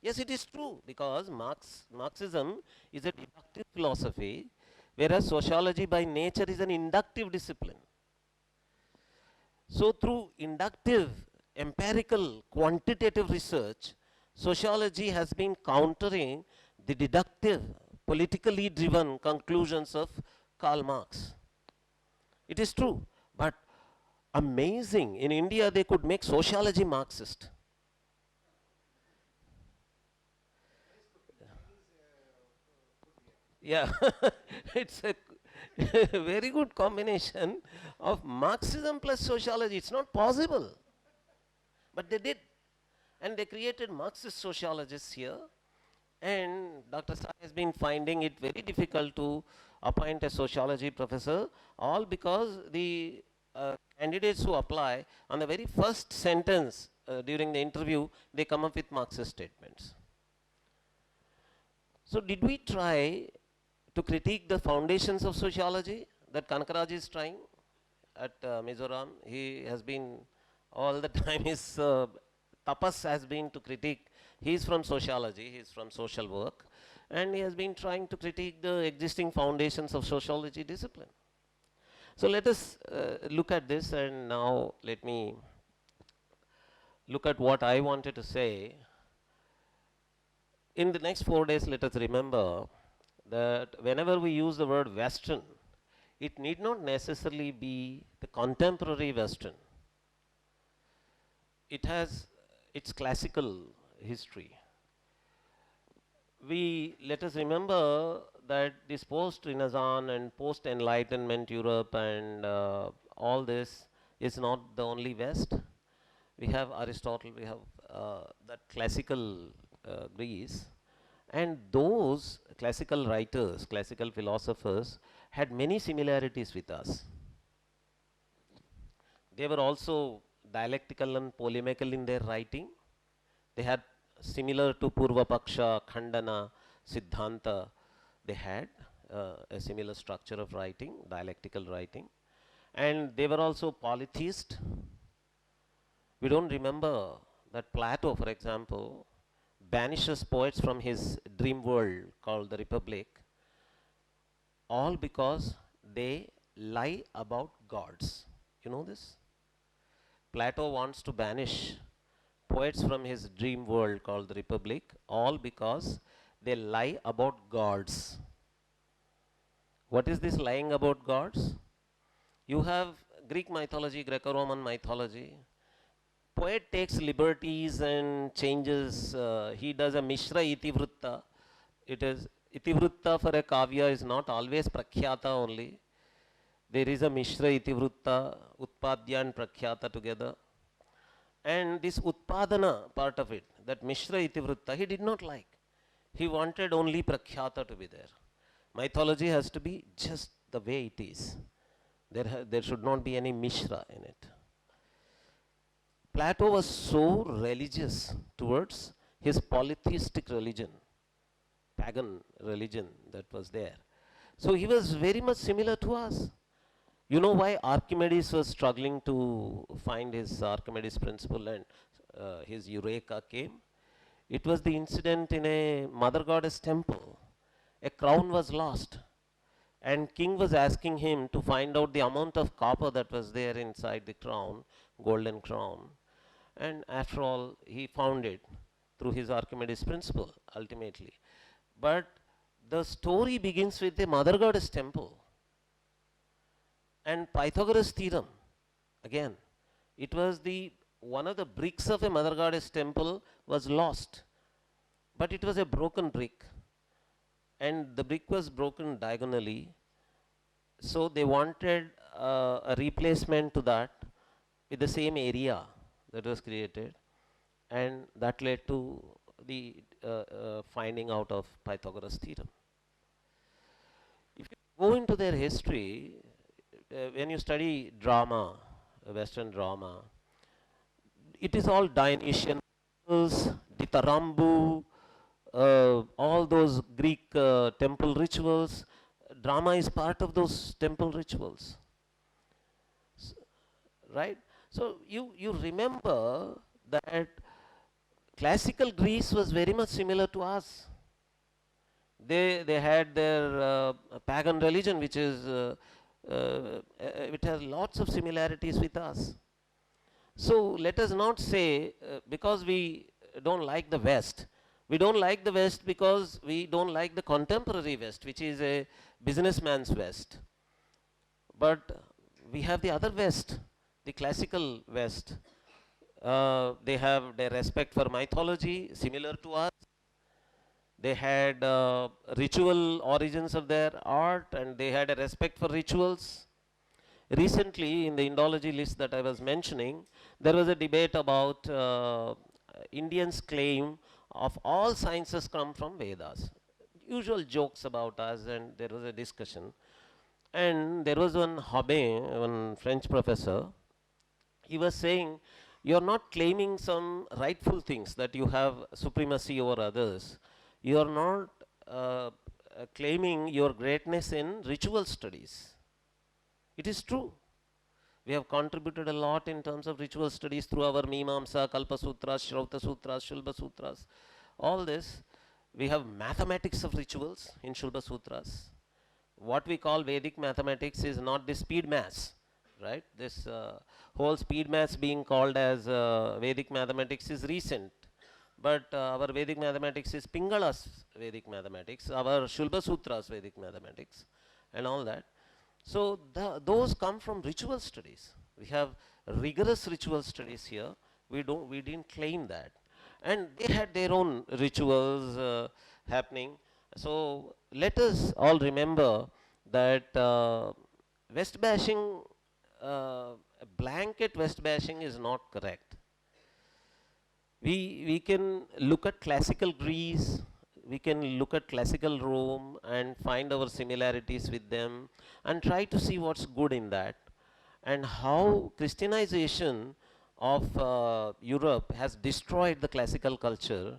Yes, it is true, because Marxism is a deductive philosophy, whereas sociology by nature is an inductive discipline. So through inductive, empirical, quantitative research, sociology has been countering the deductive, politically driven conclusions of Karl Marx. It is true, but amazing, in India they could make sociology Marxist. Yeah, it's a very good combination of Marxism plus sociology. It's not possible, but they did. And they created Marxist sociologists here. And Dr. Sai has been finding it very difficult to appoint a sociology professor, all because the candidates who apply, on the very first sentence during the interview, they come up with Marxist statements. So did we try to critique the foundations of sociology that Kanakaraj is trying at Mizoram? He has been all the time, his tapas has been to critique. He is from sociology, he is from social work, and he has been trying to critique the existing foundations of sociology discipline. So let us look at this, and now let me look at what I wanted to say. In the next 4 days, let us remember that whenever we use the word Western, it need not necessarily be the contemporary Western. It has its classical history. Let us remember that this post-Renaissance and post-Enlightenment Europe and all this is not the only West. We have Aristotle, we have that classical Greece, and those classical writers, classical philosophers had many similarities with us. They were also dialectical and polemical in their writing. They had, similar to Purva Paksha, Khandana, Siddhanta, they had a similar structure of writing, dialectical writing. And they were also polytheist. We don't remember that Plato, for example, banishes poets from his dream world called the Republic, all because they lie about gods. You know this? Plato wants to banish poets from his dream world called the Republic, all because they lie about gods. What is this lying about gods? You have Greek mythology, Greco-Roman mythology. Poet takes liberties and changes. He does a Mishra Itivritta. It is Itivritta for a kavya is not always Prakhyata only. There is a Mishra Itivritta, Utpadya and Prakhyata together. And this Utpadana part of it, that Mishra Itivritta, he did not like. He wanted only Prakhyata to be there. Mythology has to be just the way it is. There should not be any Mishra in it. Plato was so religious towards his polytheistic religion, pagan religion that was there. So he was very much similar to us. You know why Archimedes was struggling to find his Archimedes principle and his Eureka came? It was the incident in a mother goddess temple. A crown was lost, and king was asking him to find out the amount of copper that was there inside the crown, golden crown. And after all, he found it through his Archimedes principle ultimately. But the story begins with the mother goddess temple and Pythagoras theorem. Again, it was the one of the bricks of a mother goddess temple was lost, but it was a broken brick, and the brick was broken diagonally. So they wanted a replacement to that with the same area that was created, and that led to the finding out of Pythagoras theorem. If you go into their history, when you study drama, Western drama, it is all Dionysian, Ditharambu, all those Greek temple rituals. Drama is part of those temple rituals, right? So you remember that classical Greece was very much similar to us. They had their pagan religion, which is it has lots of similarities with us. So let us not say because we don't like the West. We don't like the West because we don't like the contemporary West, which is a businessman's West. But we have the other West, the classical West. They have their respect for mythology, similar to us. They had ritual origins of their art, and they had a respect for rituals. Recently, in the Indology list that I was mentioning, there was a debate about Indians' claim of all sciences come from Vedas. Usual jokes about us, and there was a discussion. And there was one Hobbe, one French professor, he was saying, you are not claiming some rightful things that you have supremacy over others. You are not claiming your greatness in ritual studies. It is true. We have contributed a lot in terms of ritual studies through our Mimamsa, Kalpa Sutras, Shrauta Sutras, Shulba Sutras. All this, we have mathematics of rituals in Shulba Sutras. What we call Vedic mathematics is not the speed maths, right? This whole speed maths being called as Vedic mathematics is recent. But our Vedic mathematics is Pingala's Vedic mathematics, our Shulba Sutras Vedic mathematics, and all that. So those come from ritual studies. We have rigorous ritual studies here. We didn't claim that, and they had their own rituals happening. So let us all remember that West bashing, blanket West bashing is not correct. We can look at classical Greece, we can look at classical Rome and find our similarities with them and try to see what's good in that, and how Christianization of Europe has destroyed the classical culture,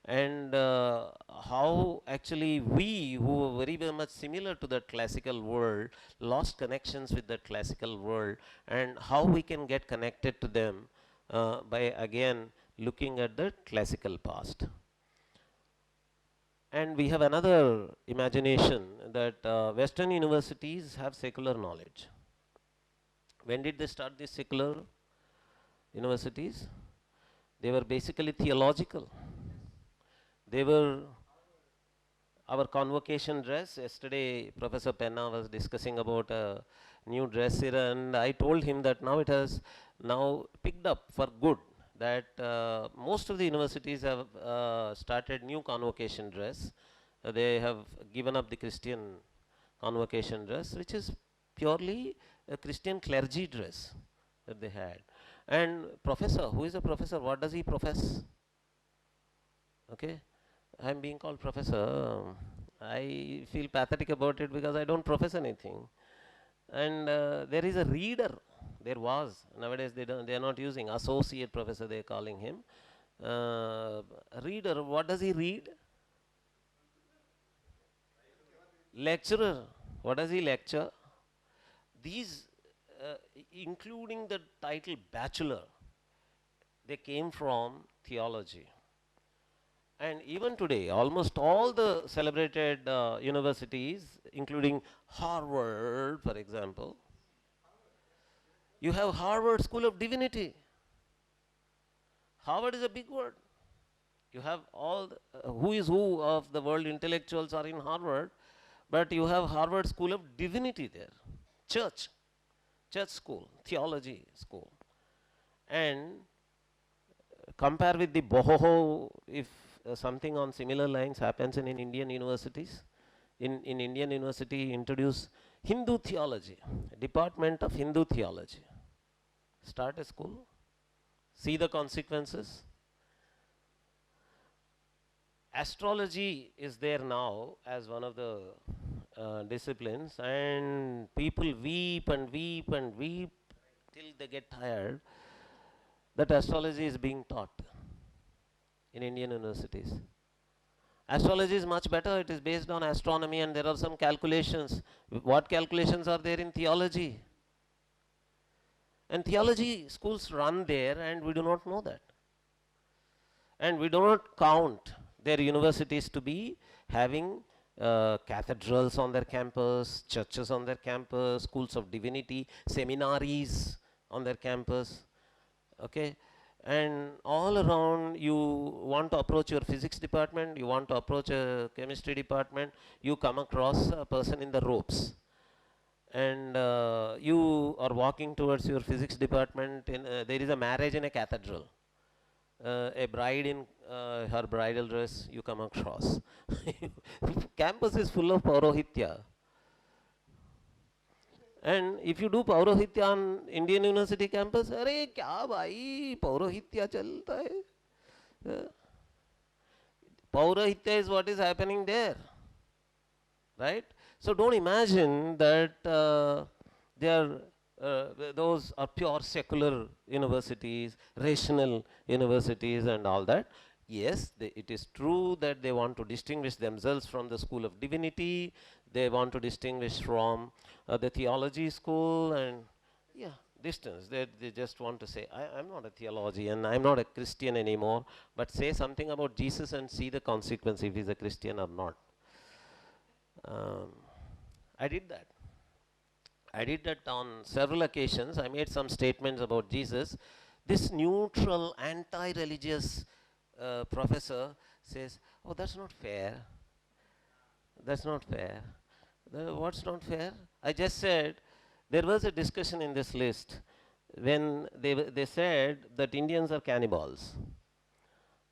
and how actually we, who were very, very much similar to that classical world, lost connections with that classical world, and how we can get connected to them by again looking at the classical past. And we have another imagination that Western universities have secular knowledge. When did they start these secular universities? They were basically theological. They were our convocation dress. Yesterday, Professor Penna was discussing about a new dress era, and I told him that now it has now picked up for good. That most of the universities have started new convocation dress. They have given up the Christian convocation dress, which is purely a Christian clergy dress that they had. And professor, who is a professor? What does he profess? Okay, I am being called professor. I feel pathetic about it because I don't profess anything. And there is a reader. There was. Nowadays they are not using associate professor. They are calling him. Reader. What does he read? Lecturer. What does he lecture? These, including the title bachelor, they came from theology. And even today, almost all the celebrated universities, including Harvard, for example, you have Harvard School of Divinity. Harvard is a big word. You have all the, who is who of the world intellectuals are in Harvard, but you have Harvard School of Divinity there. Church school, theology school. And compare with the Bohoho, if something on similar lines happens in Indian universities. In Indian university, introduce Hindu theology, Department of Hindu Theology. Start a school, see the consequences. Astrology is there now as one of the disciplines, and people weep and weep and weep till they get tired that astrology is being taught in Indian universities. Astrology is much better. It is based on astronomy, and there are some calculations. What calculations are there in theology? And theology schools run there, and we do not know that. And we do not count their universities to be having cathedrals on their campus, churches on their campus, schools of divinity, seminaries on their campus. Okay, and all around you want to approach your physics department, you want to approach a chemistry department, you come across a person in the robes, and you are walking towards your physics department. There is a marriage in a cathedral. A bride in her bridal dress you come across. Campus is full of Paurohitya. And if you do Paurohitya on Indian University campus, अरे क्या भाई Paurohitya चलता है? Paurohitya is what is happening there, right? So don't imagine that those are pure secular universities, rational universities and all that. Yes, it is true that they want to distinguish themselves from the school of divinity, they want to distinguish from the theology school, and yeah, distance. They just want to say, I'm not a theologian, I'm not a Christian anymore, but say something about Jesus and see the consequence if he's a Christian or not. I did that. I did that on several occasions. I made some statements about Jesus. This neutral, anti-religious professor says, oh, that's not fair. That's not fair. What's not fair? I just said, there was a discussion in this list when they said that Indians are cannibals.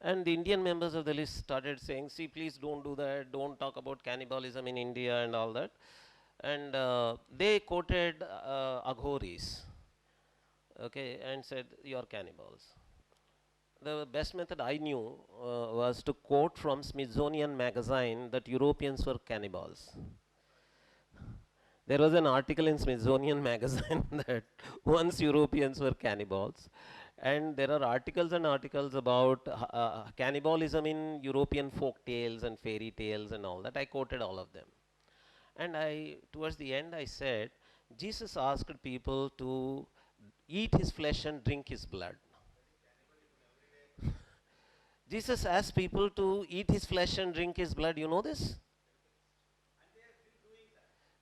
And the Indian members of the list started saying, see, please don't do that, don't talk about cannibalism in India and all that. And they quoted Aghoris, okay, and said, you are cannibals. The best method I knew was to quote from Smithsonian magazine that Europeans were cannibals. There was an article in Smithsonian magazine that once Europeans were cannibals. And there are articles and articles about cannibalism in European folk tales and fairy tales and all that. I quoted all of them. And towards the end, I said, Jesus asked people to eat his flesh and drink his blood. Jesus asked people to eat his flesh and drink his blood. You know this?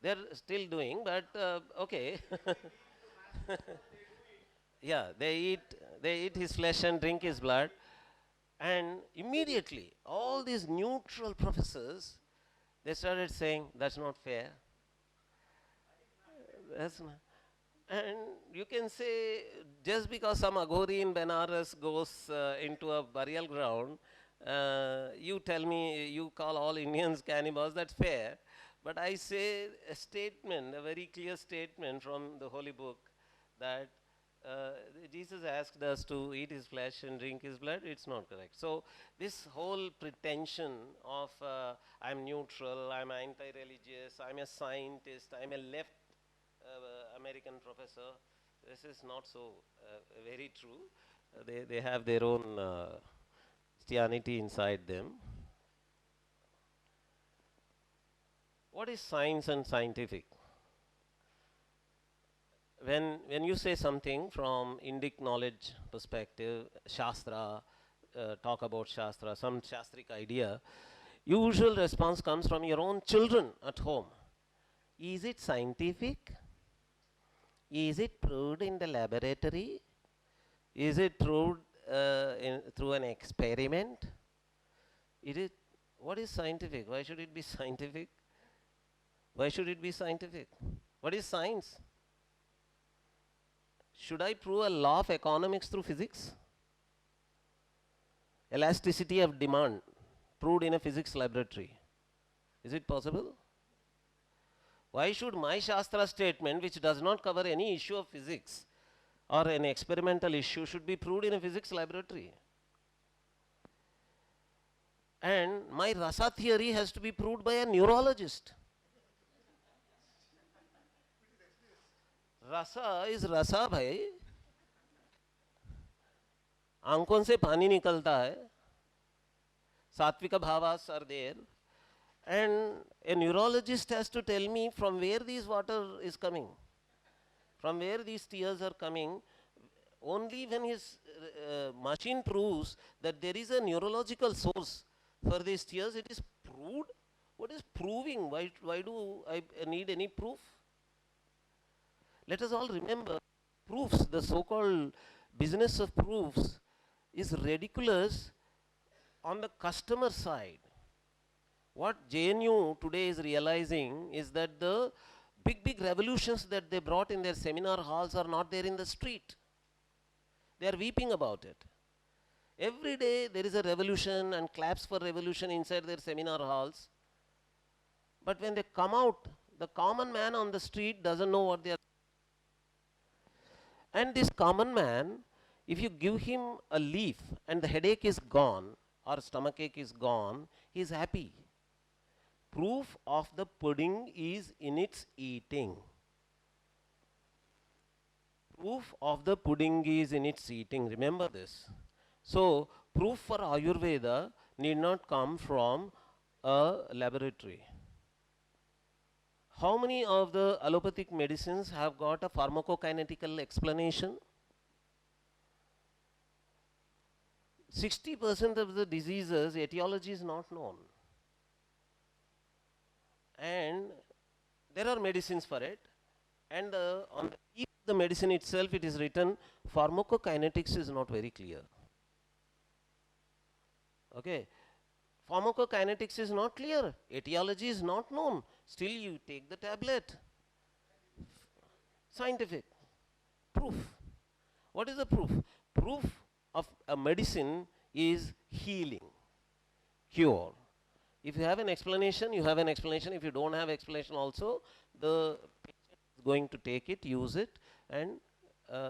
They're still doing, but okay. Yeah, they eat his flesh and drink his blood. And immediately, all these neutral professors, They started saying, that's not fair. That's not. And you can say, just because some Aghori in Benares goes into a burial ground, you tell me, you call all Indians cannibals, that's fair. But I say a statement, a very clear statement from the Holy Book that uh, Jesus asked us to eat his flesh and drink his blood, it's not correct. So, this whole pretension of I'm neutral, I'm anti religious, I'm a scientist, I'm a left American professor, this is not so very true. They have their own Christianity inside them. What is science and scientific? When you say something from Indic knowledge perspective, Shastra, talk about Shastra, some Shastric idea, usual response comes from your own children at home. Is it scientific? Is it proved in the laboratory? Is it proved through an experiment? What is scientific? Why should it be scientific? Why should it be scientific? What is science? Should I prove a law of economics through physics? Elasticity of demand proved in a physics laboratory. Is it possible? Why should my Shastra statement, which does not cover any issue of physics or an experimental issue, should be proved in a physics laboratory? And my rasa theory has to be proved by a neurologist. रसा is रसा भाई, आंखों से पानी निकलता है, सात्विक भावास are there, and a neurologist has to tell me from where this water is coming, from where these tears are coming. Only when his machine proves that there is a neurological source for these tears, it is proved. What is proving? Why do I need any proof? Let us all remember, proofs, the so-called business of proofs, is ridiculous on the customer side. What JNU today is realizing is that the big revolutions that they brought in their seminar halls are not there in the street. They are weeping about it. Every day there is a revolution and claps for revolution inside their seminar halls. But when they come out, the common man on the street doesn't know what they are. And this common man, if you give him a leaf and the headache is gone or stomachache is gone, he is happy. Proof of the pudding is in its eating. Proof of the pudding is in its eating. Remember this. So, proof for Ayurveda need not come from a laboratory. How many of the allopathic medicines have got a pharmacokinetical explanation? 60% of the diseases, etiology is not known. And there are medicines for it. And on the medicine itself, it is written, pharmacokinetics is not very clear. Okay. Pharmacokinetics is not clear. Etiology is not known. Still you take the tablet. Scientific. Proof. What is the proof? Proof of a medicine is healing, cure. If you have an explanation, you have an explanation. If you don't have explanation also, the patient is going to take it, use it, and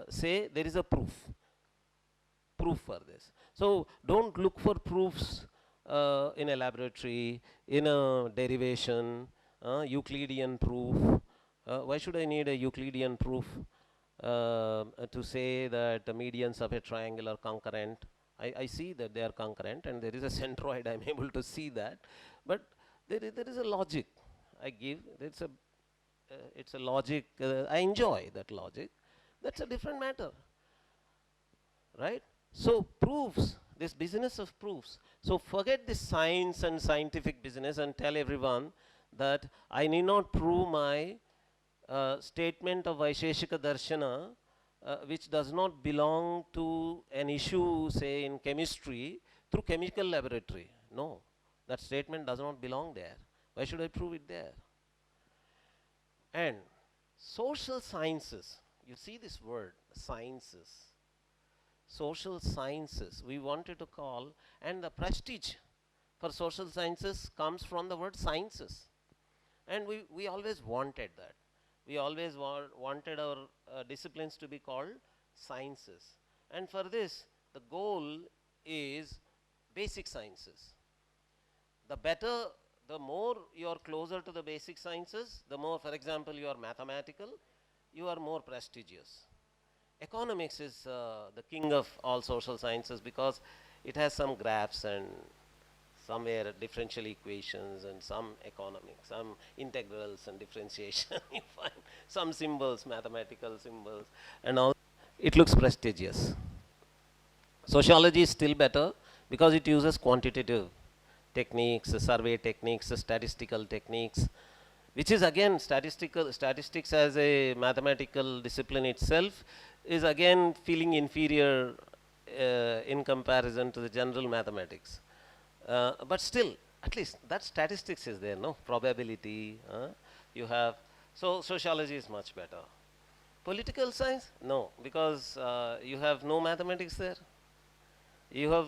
say there is a proof for this. So don't look for proofs in a laboratory, in a derivation, Euclidean proof. Why should I need a Euclidean proof to say that the medians of a triangle are concurrent? I see that they are concurrent and there is a centroid, I am able to see that. But there is a logic I give. It's a logic, I enjoy that logic. That's a different matter. Right? So proofs, this business of proofs. So forget this science and scientific business and tell everyone that I need not prove my statement of Vaisheshika Darshana, which does not belong to an issue, say in chemistry, through chemical laboratory. No, that statement does not belong there. Why should I prove it there? And social sciences, you see this word, sciences, social sciences, we wanted to call, and the prestige for social sciences comes from the word sciences. And we always wanted that. We always wanted our disciplines to be called sciences. And for this, the goal is basic sciences. The better, the more you are closer to the basic sciences, the more, for example, you are mathematical, you are more prestigious. Economics is the king of all social sciences because it has some graphs and somewhere differential equations and some economics, some integrals and differentiation. You find some symbols, mathematical symbols, and all. It looks prestigious. Sociology is still better because it uses quantitative techniques, survey techniques, statistical techniques, which is again statistics as a mathematical discipline itself is again feeling inferior in comparison to the general mathematics. But still, at least that statistics is there, no? Probability, you have. So sociology is much better. Political science? No, because you have no mathematics there. You have,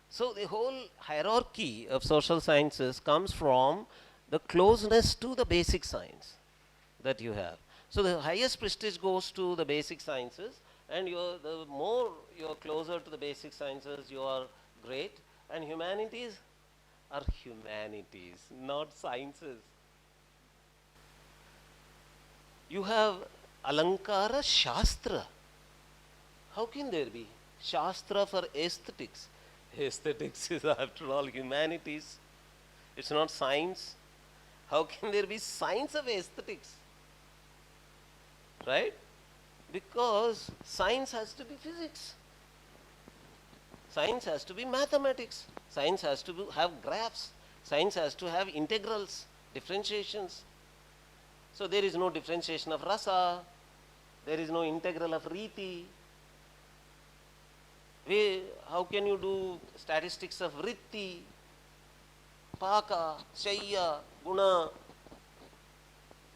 so the whole hierarchy of social sciences comes from the closeness to the basic science that you have. So the highest prestige goes to the basic sciences, and the more you're closer to the basic sciences, you are great. And humanities are humanities, not sciences. You have Alankara Shastra. How can there be Shastra for aesthetics? Aesthetics is after all humanities. It's not science. How can there be science of aesthetics? Right? Because science has to be physics. Science has to be mathematics. Science has to have graphs. Science has to have integrals, differentiations. So there is no differentiation of rasa. There is no integral of riti. How can you do statistics of ritti, paka, shayya, guna?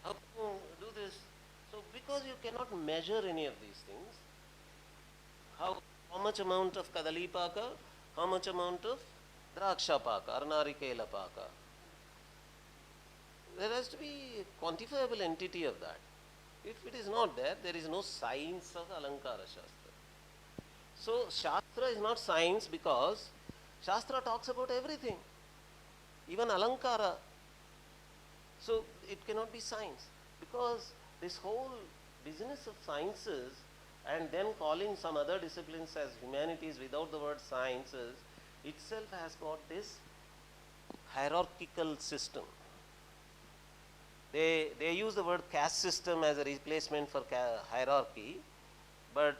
How can you do this? So because you cannot measure any of these things, how much amount of kadali paka, how much amount of draksha paka or narikela paka? There has to be a quantifiable entity of that. If it is not there, there is no science of Alankara Shastra. So Shastra is not science because Shastra talks about everything, even Alankara. So it cannot be science because this whole business of sciences and then calling some other disciplines as humanities without the word sciences itself has got this hierarchical system. They use the word caste system as a replacement for hierarchy, but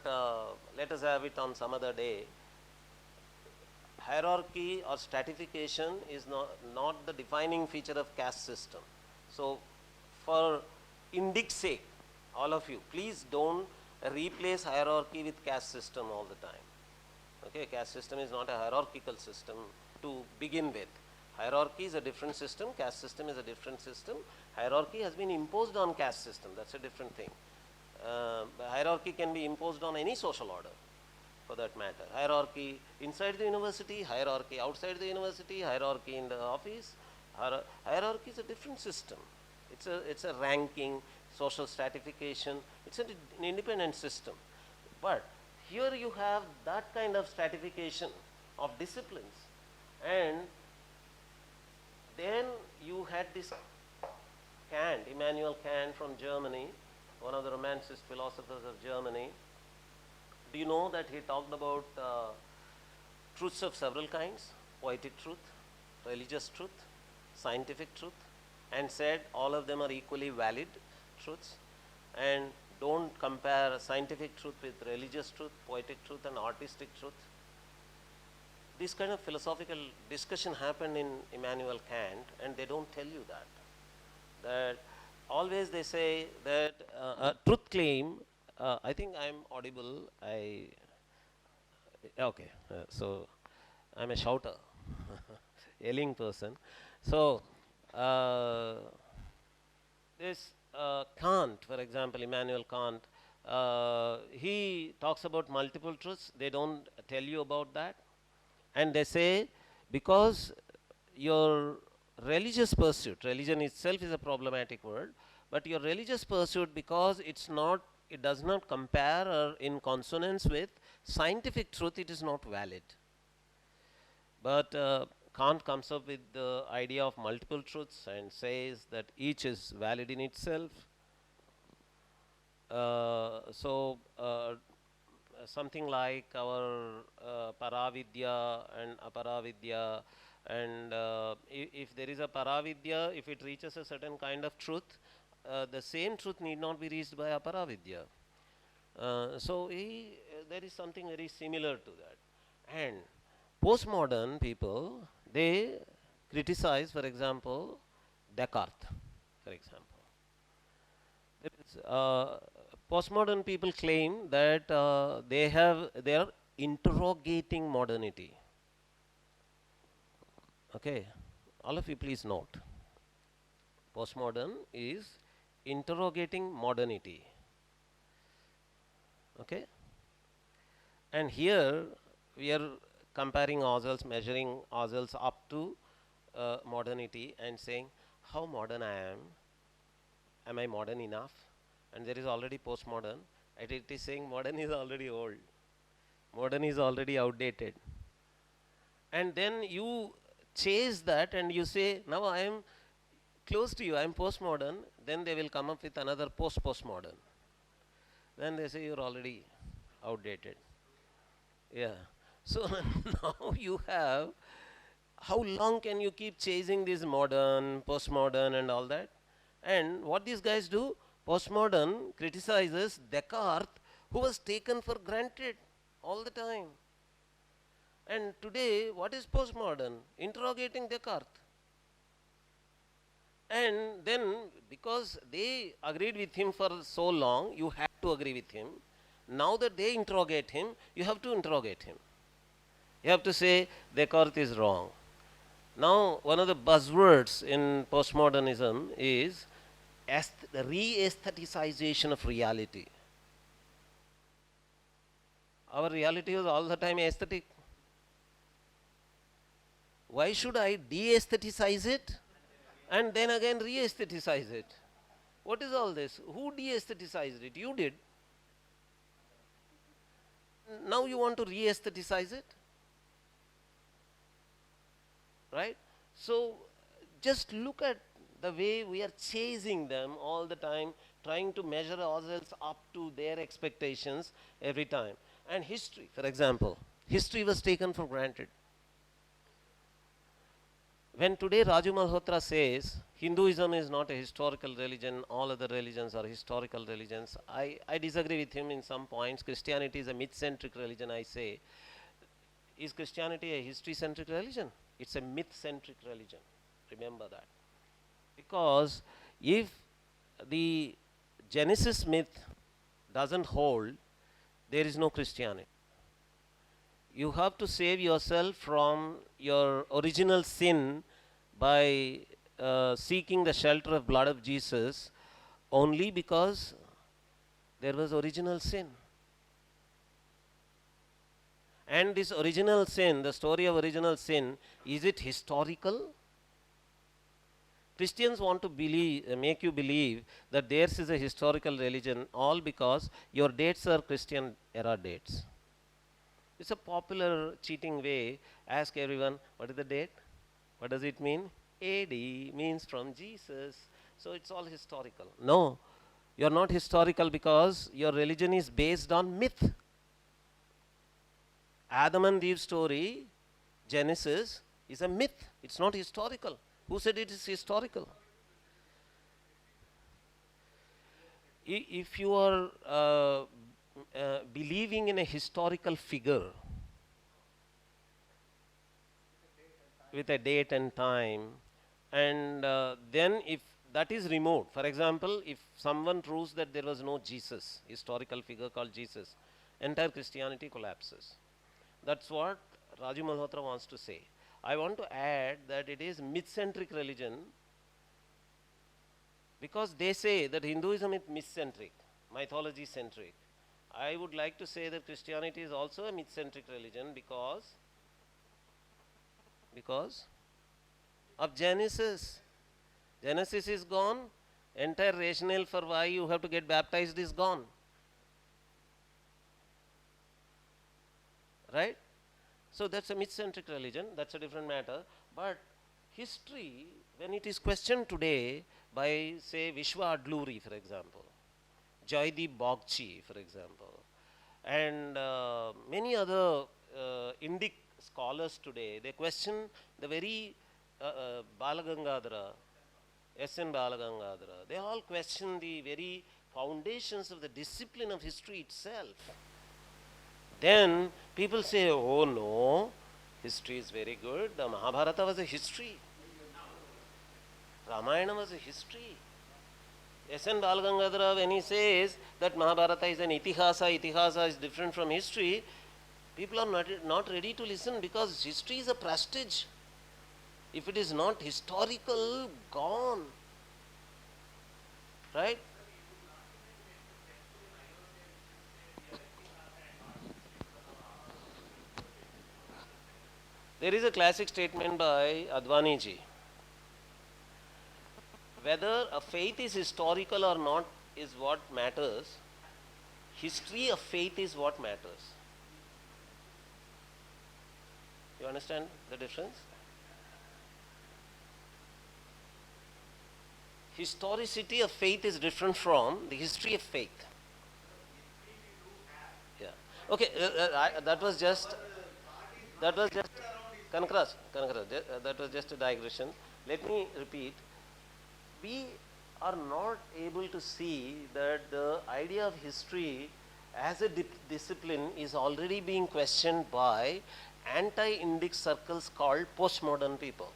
let us have it on some other day. Hierarchy or stratification is not the defining feature of caste system. So for Indic's sake, all of you, please don't replace hierarchy with caste system all the time. Okay, caste system is not a hierarchical system to begin with. Hierarchy is a different system, caste system is a different system. Hierarchy has been imposed on caste system, that's a different thing. Hierarchy can be imposed on any social order for that matter. Hierarchy inside the university, hierarchy outside the university, hierarchy in the office. Hierarchy is a different system. It's a ranking, social stratification. It's an independent system. But here you have that kind of stratification of disciplines, and then you had this Kant, Immanuel Kant from Germany, one of the Romancist philosophers of Germany. Do you know that he talked about truths of several kinds? Poetic truth, religious truth, scientific truth, and said all of them are equally valid truths, and don't compare scientific truth with religious truth, poetic truth, and artistic truth. This kind of philosophical discussion happened in Immanuel Kant, and they don't tell you that. That always they say that a truth claim, I think I'm audible, okay, so I'm a shouter, yelling person. So uh, this Kant, for example, Immanuel Kant, he talks about multiple truths. They don't tell you about that. And they say, because your religious pursuit, religion itself is a problematic word, but your religious pursuit, because it does not compare or in consonance with scientific truth, it is not valid. But Kant comes up with the idea of multiple truths and says that each is valid in itself. Something like our Paravidya and Aparavidya, and if there is a Paravidya, if it reaches a certain kind of truth, the same truth need not be reached by Aparavidya. There is something very similar to that. And postmodern people, they criticize, for example, Descartes, for example. Postmodern people claim that they are interrogating modernity. Okay, all of you please note. Postmodern is interrogating modernity. Okay, and here we are comparing ourselves, measuring ourselves up to modernity and saying how modern I am. Am I modern enough? And there is already postmodern, and it is saying modern is already old. Modern is already outdated. And then you chase that and you say, now I am close to you, I am postmodern. Then they will come up with another postmodern. Then they say you're already outdated. Yeah. So now you have, how long can you keep chasing this modern, postmodern and all that? And what these guys do, postmodern criticizes Descartes, who was taken for granted all the time. And today, what is postmodern? Interrogating Descartes. And then, because they agreed with him for so long, you have to agree with him. Now that they interrogate him, you have to interrogate him. You have to say Descartes is wrong. Now, one of the buzzwords in postmodernism is the re-aestheticization of reality. Our reality was all the time aesthetic. Why should I de-aestheticize it and then again re-aestheticize it? What is all this? Who de-aesthetized it? You did. Now you want to re-aestheticize it? Right? So just look at the way we are chasing them all the time, trying to measure ourselves up to their expectations every time. And history, for example, history was taken for granted. When today Raju Malhotra says Hinduism is not a historical religion, all other religions are historical religions, I disagree with him in some points. Christianity is a myth-centric religion, I say. Is Christianity a history-centric religion? It's a myth-centric religion. Remember that. Because if the Genesis myth doesn't hold, there is no Christianity. You have to save yourself from your original sin by seeking the shelter of blood of Jesus only because there was original sin. And this original sin, the story of original sin, is it historical? Christians want to make you believe that theirs is a historical religion, all because your dates are Christian era dates. It's a popular cheating way. Ask everyone, what is the date? What does it mean? AD means from Jesus. So it's all historical. No, you're not historical because your religion is based on myth. Adam and Eve story, Genesis, is a myth. It's not historical. Who said it is historical? If you are believing in a historical figure with a date and time, and then if that is removed, for example, if someone proves that there was no Jesus, historical figure called Jesus, entire Christianity collapses. That's what Raju Malhotra wants to say. I want to add that it is myth-centric religion Because they say that Hinduism is myth-centric, mythology-centric. I would like to say that Christianity is also a myth-centric religion because of Genesis. Genesis is gone, entire rationale for why you have to get baptized is gone. Right? So that's a myth-centric religion, that's a different matter. But history, when it is questioned today by, say, Vishwa Adluri, for example, Joydeep Bagchi, for example, and many other Indic scholars today, they question the very Balagangadhara, S.N. Balagangadhara. They all question the very foundations of the discipline of history itself. Then people say, oh no, history is very good. The Mahabharata was a history. Ramayana was a history. S.N. Balagangadhara, when he says that Mahabharata is an itihasa is different from history, people are not ready to listen because history is a prestige. If it is not historical, gone. Right? There is a classic statement by Advani ji. Whether a faith is historical or not is what matters. History of faith is what matters. You understand the difference? Historicity of faith is different from the history of faith. Yeah. Okay, that was just Kankaras, that was just a digression. Let me repeat. We are not able to see that the idea of history as a discipline is already being questioned by anti-Indic circles called postmodern people.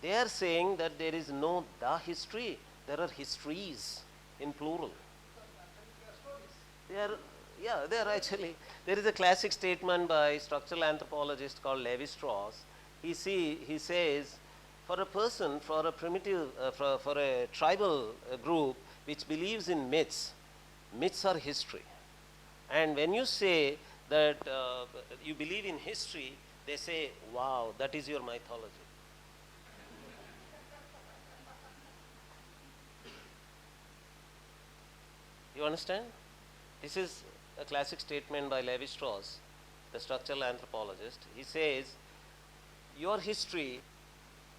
They are saying that there is no the history, there are histories in plural. They are actually. There is a classic statement by structural anthropologist called Levi-Strauss. He says, for a person, for a primitive, for a tribal group which believes in myths, myths are history. And when you say that you believe in history, they say, wow, that is your mythology. You understand? This is a classic statement by Levi-Strauss, the structural anthropologist. He says, your history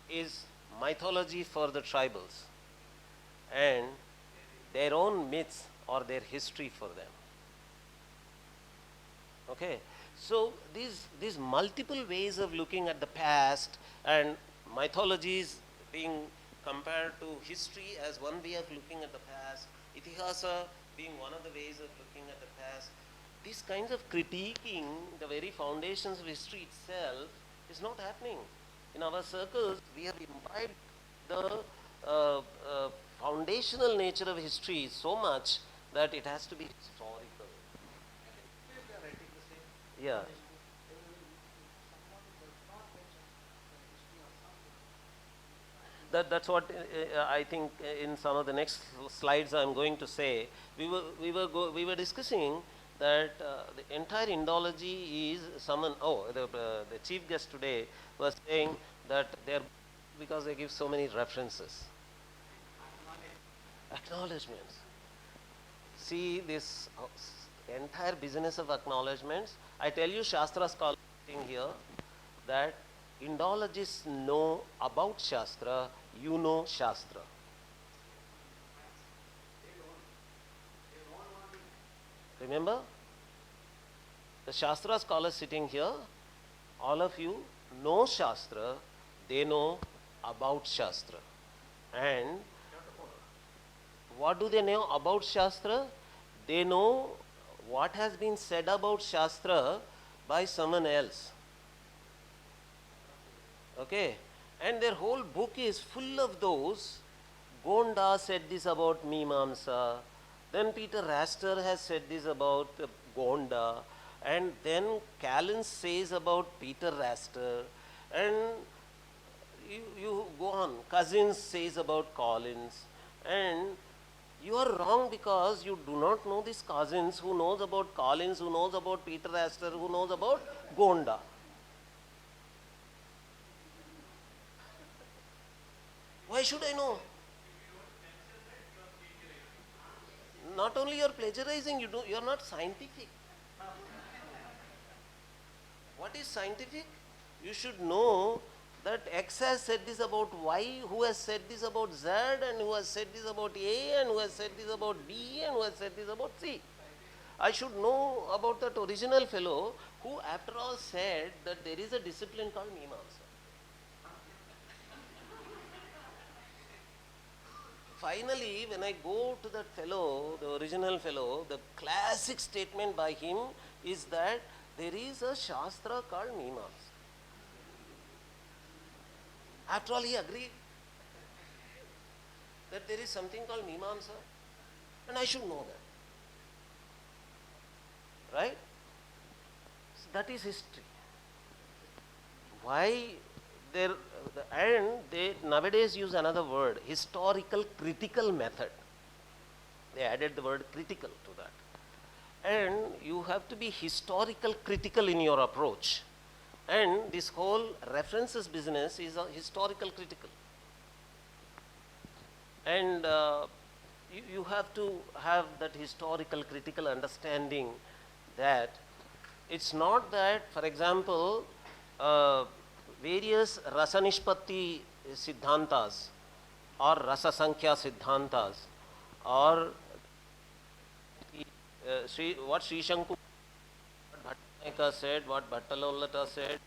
is mythology for the tribals, and their own myths are their history for them. Okay? So these multiple ways of looking at the past and mythologies being compared to history as one way of looking at the past, itihasa being one of the ways of looking at the past, these kinds of critiquing the very foundations of history itself is not happening. In our circles, we have imbibed the foundational nature of history so much that it has to be historical. Yeah. That's what I think in some of the next slides I'm going to say. We were discussing that the entire Indology is someone. Oh, the chief guest today was saying that they're because they give so many references, acknowledgements. See this entire business of acknowledgements. I tell you, Shastra scholars sitting here, that Indologists know about Shastra, you know Shastra. Remember? The Shastra scholars sitting here, all of you know Shastra, they know about Shastra. And what do they know about Shastra? They know what has been said about Shastra by someone else. Okay? And their whole book is full of those. Gonda said this about Mimamsa. Then Peter Raster has said this about Gonda. And then Callan says about Peter Raster. And you go on. Cousins says about Collins, and you are wrong because you do not know these cousins who knows about Collins, who knows about Peter Astor, who knows about Gonda. Why should I know? Not only you are plagiarizing, you are not scientific. What is scientific? You should know that X has said this about Y, who has said this about Z, and who has said this about A, and who has said this about B, and who has said this about C. I should know about that original fellow who, after all, said that there is a discipline called Mimamsa. Finally, when I go to that fellow, the original fellow, the classic statement by him is that there is a Shastra called Mimamsa. After all, he agreed that there is something called Mimamsa, and I should know that. Right? So that is history. Why there, and they nowadays use another word, historical critical method. They added the word critical to that. And you have to be historical critical in your approach. And this whole references business is a historical critical. And you have to have that historical critical understanding that it's not that, for example, various Rasanishpatti Siddhantas or Rasa Sankhya Siddhantas or what Sri Shanku Bhattanayaka said, what Bhattalolata said,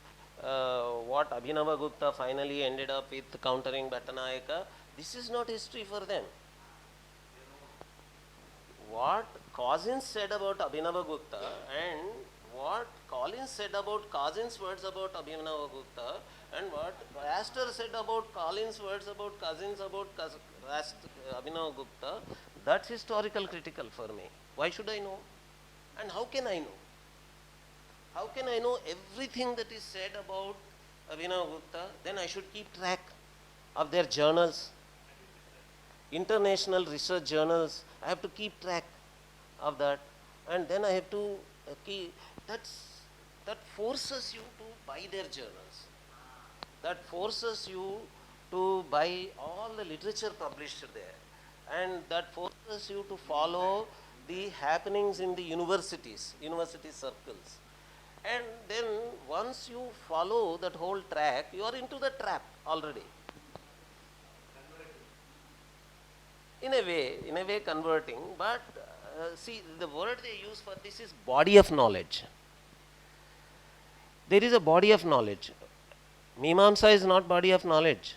what Abhinavagupta finally ended up with countering Bhattanayaka, this is not history for them. What Cousins said about Abhinavagupta and what Collins said about Cousins' words about Abhinavagupta and what Astor said about Collins' words about Cousins about Abhinavagupta, that's historical critical for me. Why should I know? And how can I know? How can I know everything that is said about Abhinavagupta? Then I should keep track of their journals, international research journals. I have to keep track of that, and then I have to keep. That forces you to buy their journals. That forces you to buy all the literature published there, and that forces you to follow the happenings in the universities, university circles. And then once you follow that whole track, you are into the trap already. In a way converting, but see, the word they use for this is body of knowledge. There is a body of knowledge. Mimamsa is not body of knowledge.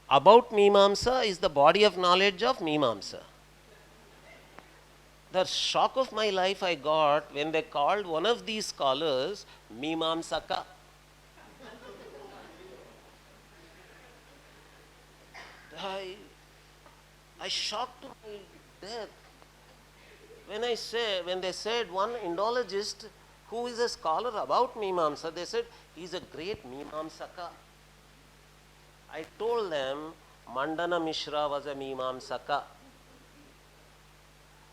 About Mimamsa is the body of knowledge of Mimamsa. The shock of my life I got when they called one of these scholars Mimamsaka. I shocked to my death when they said one Indologist who is a scholar about Mimamsa, they said he is a great Mimamsaka. I told them Mandana Mishra was a Mimamsaka,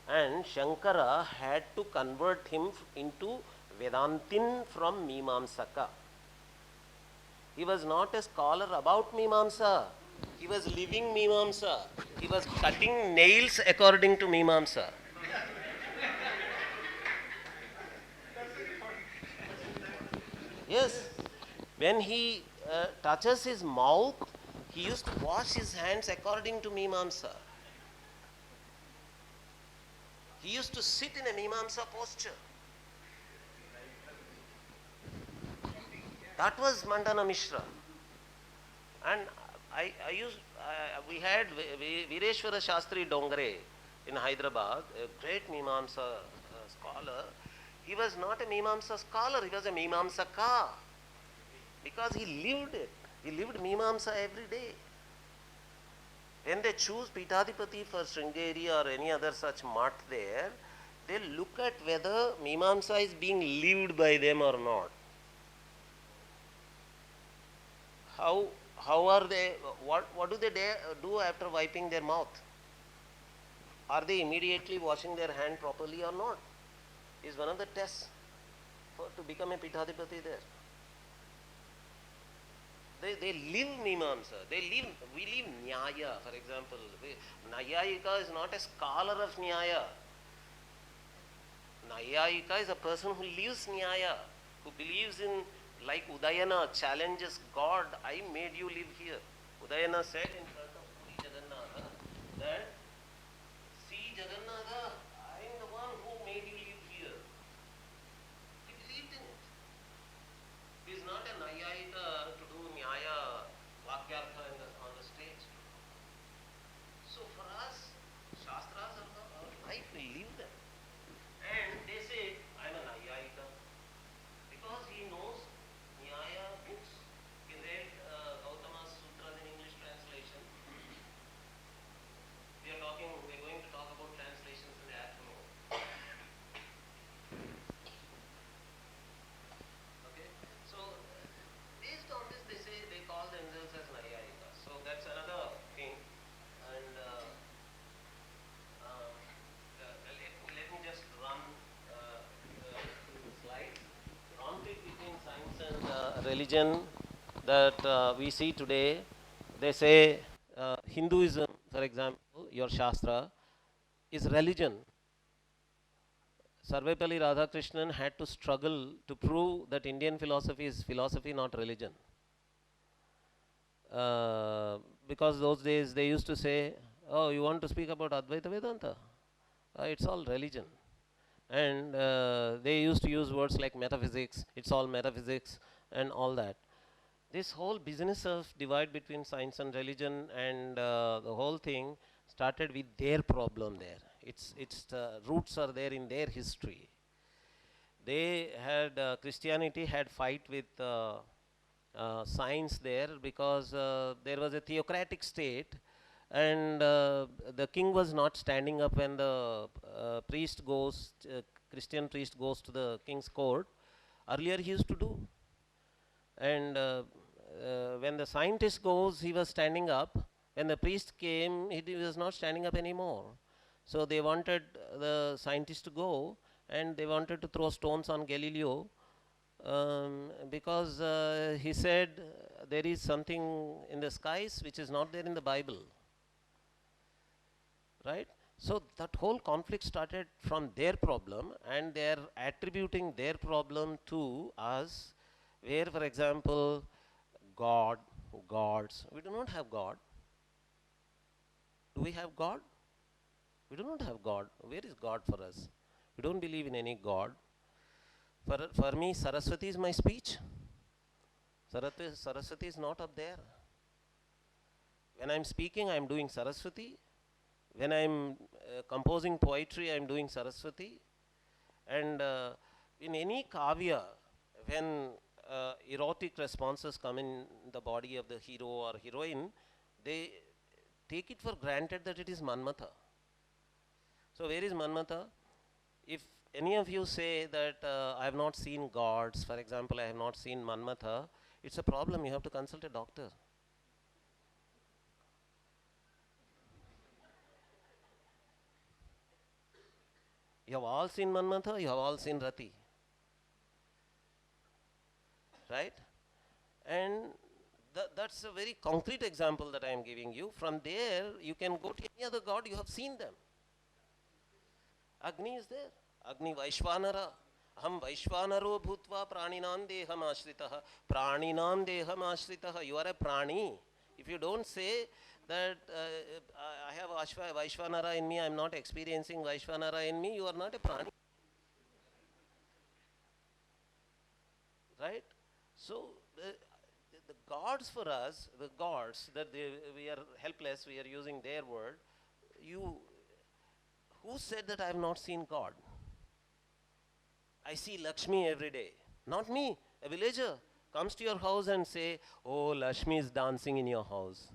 and Shankara had to convert him into Vedantin from Mimamsaka. He was not a scholar about Mimamsa. He was living Mimamsa. He was cutting nails according to Mimamsa. Yes, when he touches his mouth, he used to wash his hands according to Mimamsa. He used to sit in a Mimamsa posture. That was Mandana Mishra. And we had Vireshwara Shastri Dongre in Hyderabad, a great Mimamsa scholar. He was not a Mimamsa scholar, he was a Mimamsaka. Because he lived it. He lived Mimamsa every day. When they choose Pitadipati for Sringeri or any other such math there, they look at whether Mimamsa is being lived by them or not. how are they, what do they do after wiping their mouth? Are they immediately washing their hand properly or not? Is one of the tests to become a Pithadipati there. They live Mimamsa. We live Nyaya, for example. Nayayika is not a scholar of Nyaya. Nayayika is a person who lives Nyaya, who believes in, like Udayana challenges God, I made you live here. Udayana said in front of Sri Jagannatha that, see Jagannatha, I am the one who made you live here. He believed in it. He is not a Nayayika to do Nyaya, Vakyartha on the stage. So for us, Shastras are our life, we live them. And they say, I am a Nayayika. Because he knows Nyaya books. He read Gautama's Sutras in English translation. We are going to talk about translations in the afternoon. Okay? So, based on this, they say they call themselves as Nayayika. So, that's another thing. And let me just run the slide. Conflict between science and religion that we see today. They say Hinduism, for example, your Shastra, is religion. Sarvepalli Radhakrishnan had to struggle to prove that Indian philosophy is philosophy, not religion. Because those days they used to say, oh, you want to speak about Advaita Vedanta? It's all religion. And they used to use words like metaphysics, it's all metaphysics and all that. This whole business of divide between science and religion and the whole thing started with their problem there. Its roots are there in their history. They had, Christianity had fight with science there because there was a theocratic state and the king was not standing up when the priest goes, Christian priest goes to the king's court. Earlier he used to do. And when the scientist goes, he was standing up. When the priest came, he was not standing up anymore. So they wanted the scientist to go and they wanted to throw stones on Galileo because he said there is something in the skies which is not there in the Bible. Right? So that whole conflict started from their problem and they are attributing their problem to us, where, for example, God, gods, we do not have God. Do we have God? We do not have God. Where is God for us? We don't believe in any God. For me, Saraswati is my speech. Saraswati is not up there. When I'm speaking, I'm doing Saraswati. When I'm composing poetry, I'm doing Saraswati. And in any kavya, when erotic responses come in the body of the hero or heroine, they take it for granted that it is Manmatha. So where is Manmatha? If any of you say that I have not seen gods, for example, I have not seen Manmatha, it's a problem. You have to consult a doctor. You have all seen Manmatha, you have all seen Rati. Right? And that's a very concrete example that I am giving you. From there, you can go to any other god, you have seen them. Agni is there. Agni Vaishvanara. Aham Vaishvanaro bhutva praninam deham ashritah. Praninam deham ashritah. You are a prani. If you don't say that I have Vaishvanara in me, I am not experiencing Vaishvanara in me, you are not a prani. Right? So, the gods for us, the gods that we are helpless, we are using their word. Who said that I have not seen God? I see Lakshmi every day. Not me, a villager comes to your house and say, oh, Lakshmi is dancing in your house.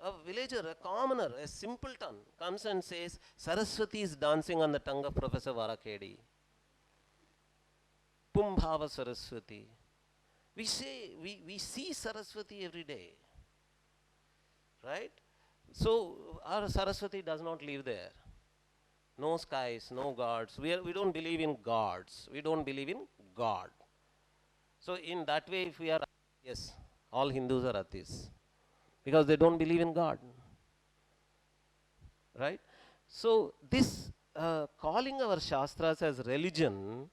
A villager, a commoner, a simpleton comes and says, Saraswati is dancing on the tongue of Professor Varakhedi. Pumbhava Saraswati. we see Saraswati every day, right? So our Saraswati does not live there. No skies, no gods. We don't believe in gods. We don't believe in God. So in that way, if we are, yes, all Hindus are atheists because they don't believe in God, right? So this calling our Shastras as religion,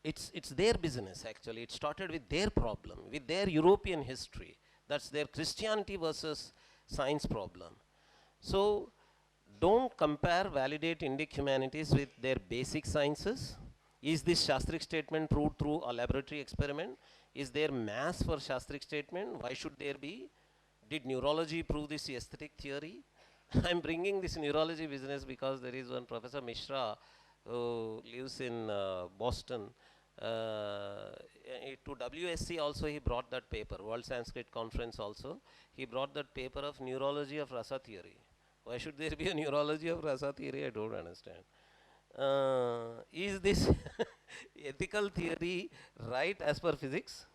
it's their business actually. It started with their problem, with their European history. That's their Christianity versus science problem. So don't compare validate Indic humanities with their basic sciences. Is this Shastric statement proved through a laboratory experiment? Is there mass for Shastric statement? Why should there be? Did neurology prove this aesthetic theory? I'm bringing this neurology business because there is one Professor Mishra who lives in Boston. To WSC also he brought that paper, World Sanskrit Conference also. He brought that paper of neurology of rasa theory. Why should there be a neurology of rasa theory? I don't understand. Is this ethical theory right as per physics?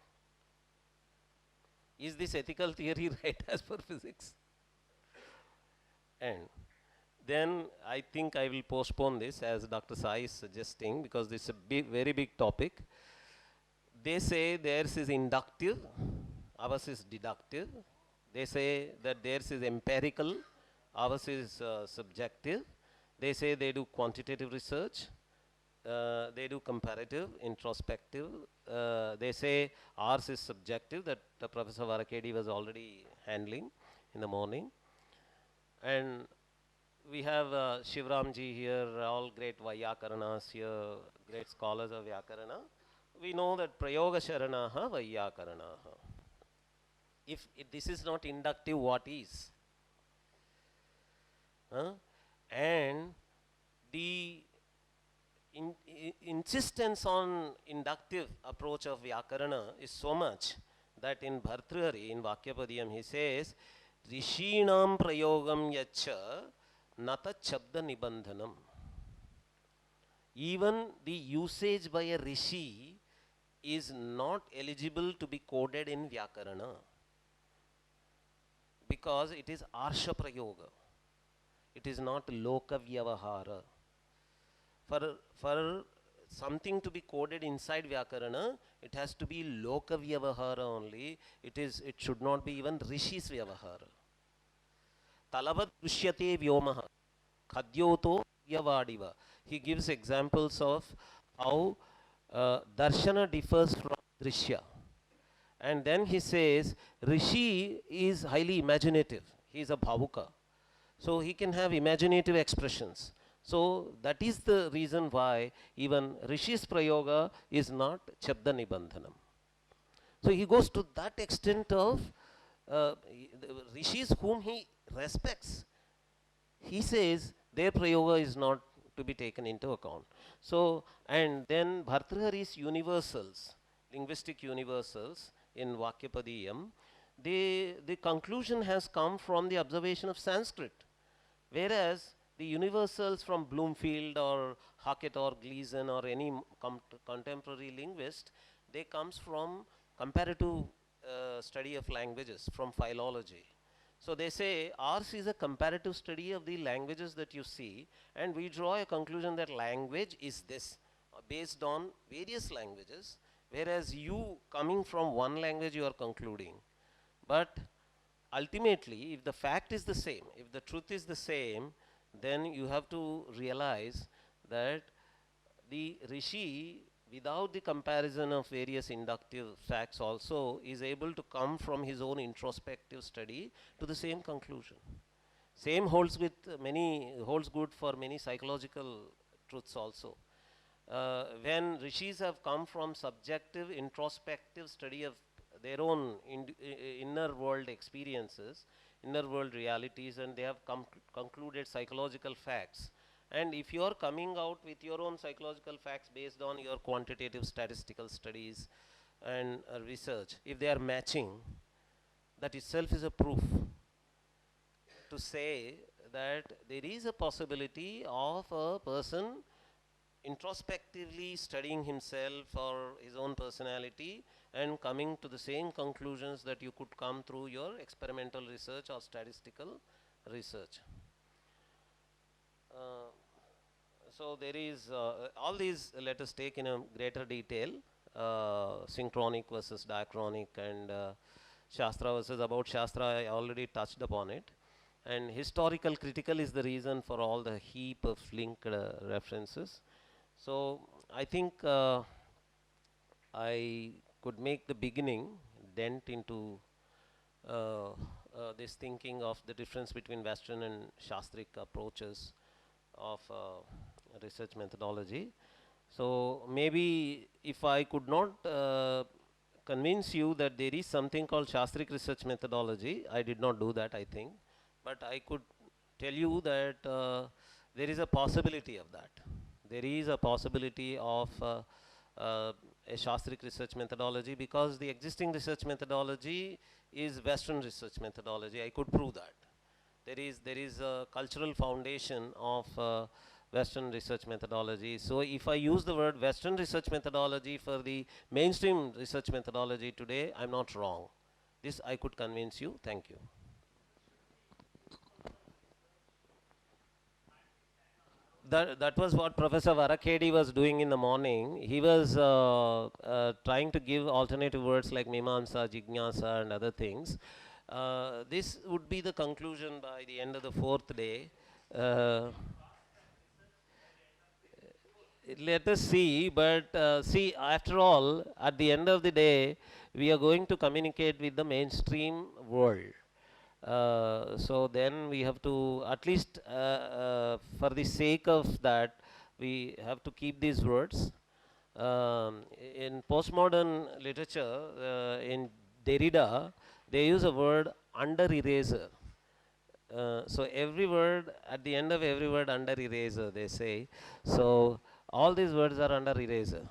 Is this ethical theory right as per physics? And then I think I will postpone this as Dr. Sai is suggesting because this is a big, very big topic. They say theirs is inductive, ours is deductive. They say that theirs is empirical, ours is subjective. They say they do quantitative research, they do comparative, introspective. They say ours is subjective, that Professor Varakedi was already handling in the morning. And we have Shivramji here, all great Vaiyakaranas here, great scholars of Vyakarana. We know that Prayoga Sharanaha Vaiyakaranaha. If this is not inductive, what is? And the insistence on inductive approach of Vyakarana is so much that in Bhartrihari, in Vakyapadiyam, he says, Rishinam prayogam yacha nata chabda nibandhanam. Even the usage by a rishi is not eligible to be coded in Vyakarana because it is Arsha Prayoga. It is not Loka Vyavahara. For something to be coded inside Vyakarana, it has to be Loka Vyavahara only. It should not be even Rishis Vyavahara. Talavad Drishyate Vyomaha Khadyoto Yavadiva. He gives examples of how Darshana differs from Drishya. And then he says, Rishi is highly imaginative. He is a bhavuka. So he can have imaginative expressions. So that is the reason why even Rishi's Prayoga is not Chabda Nibandhanam. So he goes to that extent of Rishis whom he respects. He says their Prayoga is not to be taken into account. So, and then Bhartrihari's universals, linguistic universals in Vakyapadiyam, the conclusion has come from the observation of Sanskrit. Whereas the universals from Bloomfield or Hackett or Gleason or any contemporary linguist, they comes from comparative study of languages, from philology. So they say ours is a comparative study of the languages that you see, and we draw a conclusion that language is this based on various languages, whereas you coming from one language you are concluding. But ultimately, if the fact is the same, if the truth is the same, then you have to realize that the Rishi, without the comparison of various inductive facts also, is able to come from his own introspective study to the same conclusion. Same holds good for many psychological truths also. When Rishis have come from subjective, introspective study of their own inner world experiences, inner world realities, and they have concluded psychological facts. And if you are coming out with your own psychological facts based on your quantitative statistical studies and research, if they are matching, that itself is a proof to say that there is a possibility of a person introspectively studying himself or his own personality and coming to the same conclusions that you could come through your experimental research or statistical research. So there is all these, let us take in a greater detail, synchronic versus diachronic, and Shastra versus about Shastra, I already touched upon it. And historical critical is the reason for all the heap of linked references. So I think I could make the beginning dent into this thinking of the difference between Western and Shastric approaches of research methodology. So maybe if I could not convince you that there is something called Shastric research methodology, I did not do that, I think, but I could tell you that there is a possibility of that. There is a possibility of a Shastric research methodology, because the existing research methodology is Western research methodology. I could prove that. There is a cultural foundation of Western research methodology. So if I use the word Western research methodology for the mainstream research methodology today, I'm not wrong. This I could convince you. Thank you. That was what Professor Varakedi was doing in the morning. He was trying to give alternative words like Mimamsa, Jignasa, and other things. This would be the conclusion by the end of the fourth day. Let us see, but see, after all, at the end of the day, we are going to communicate with the mainstream world. So then we have to, at least for the sake of that, we have to keep these words. In postmodern literature, in Derrida, they use a word under eraser. So every word, at the end of every word, under eraser, they say. So all these words are under eraser.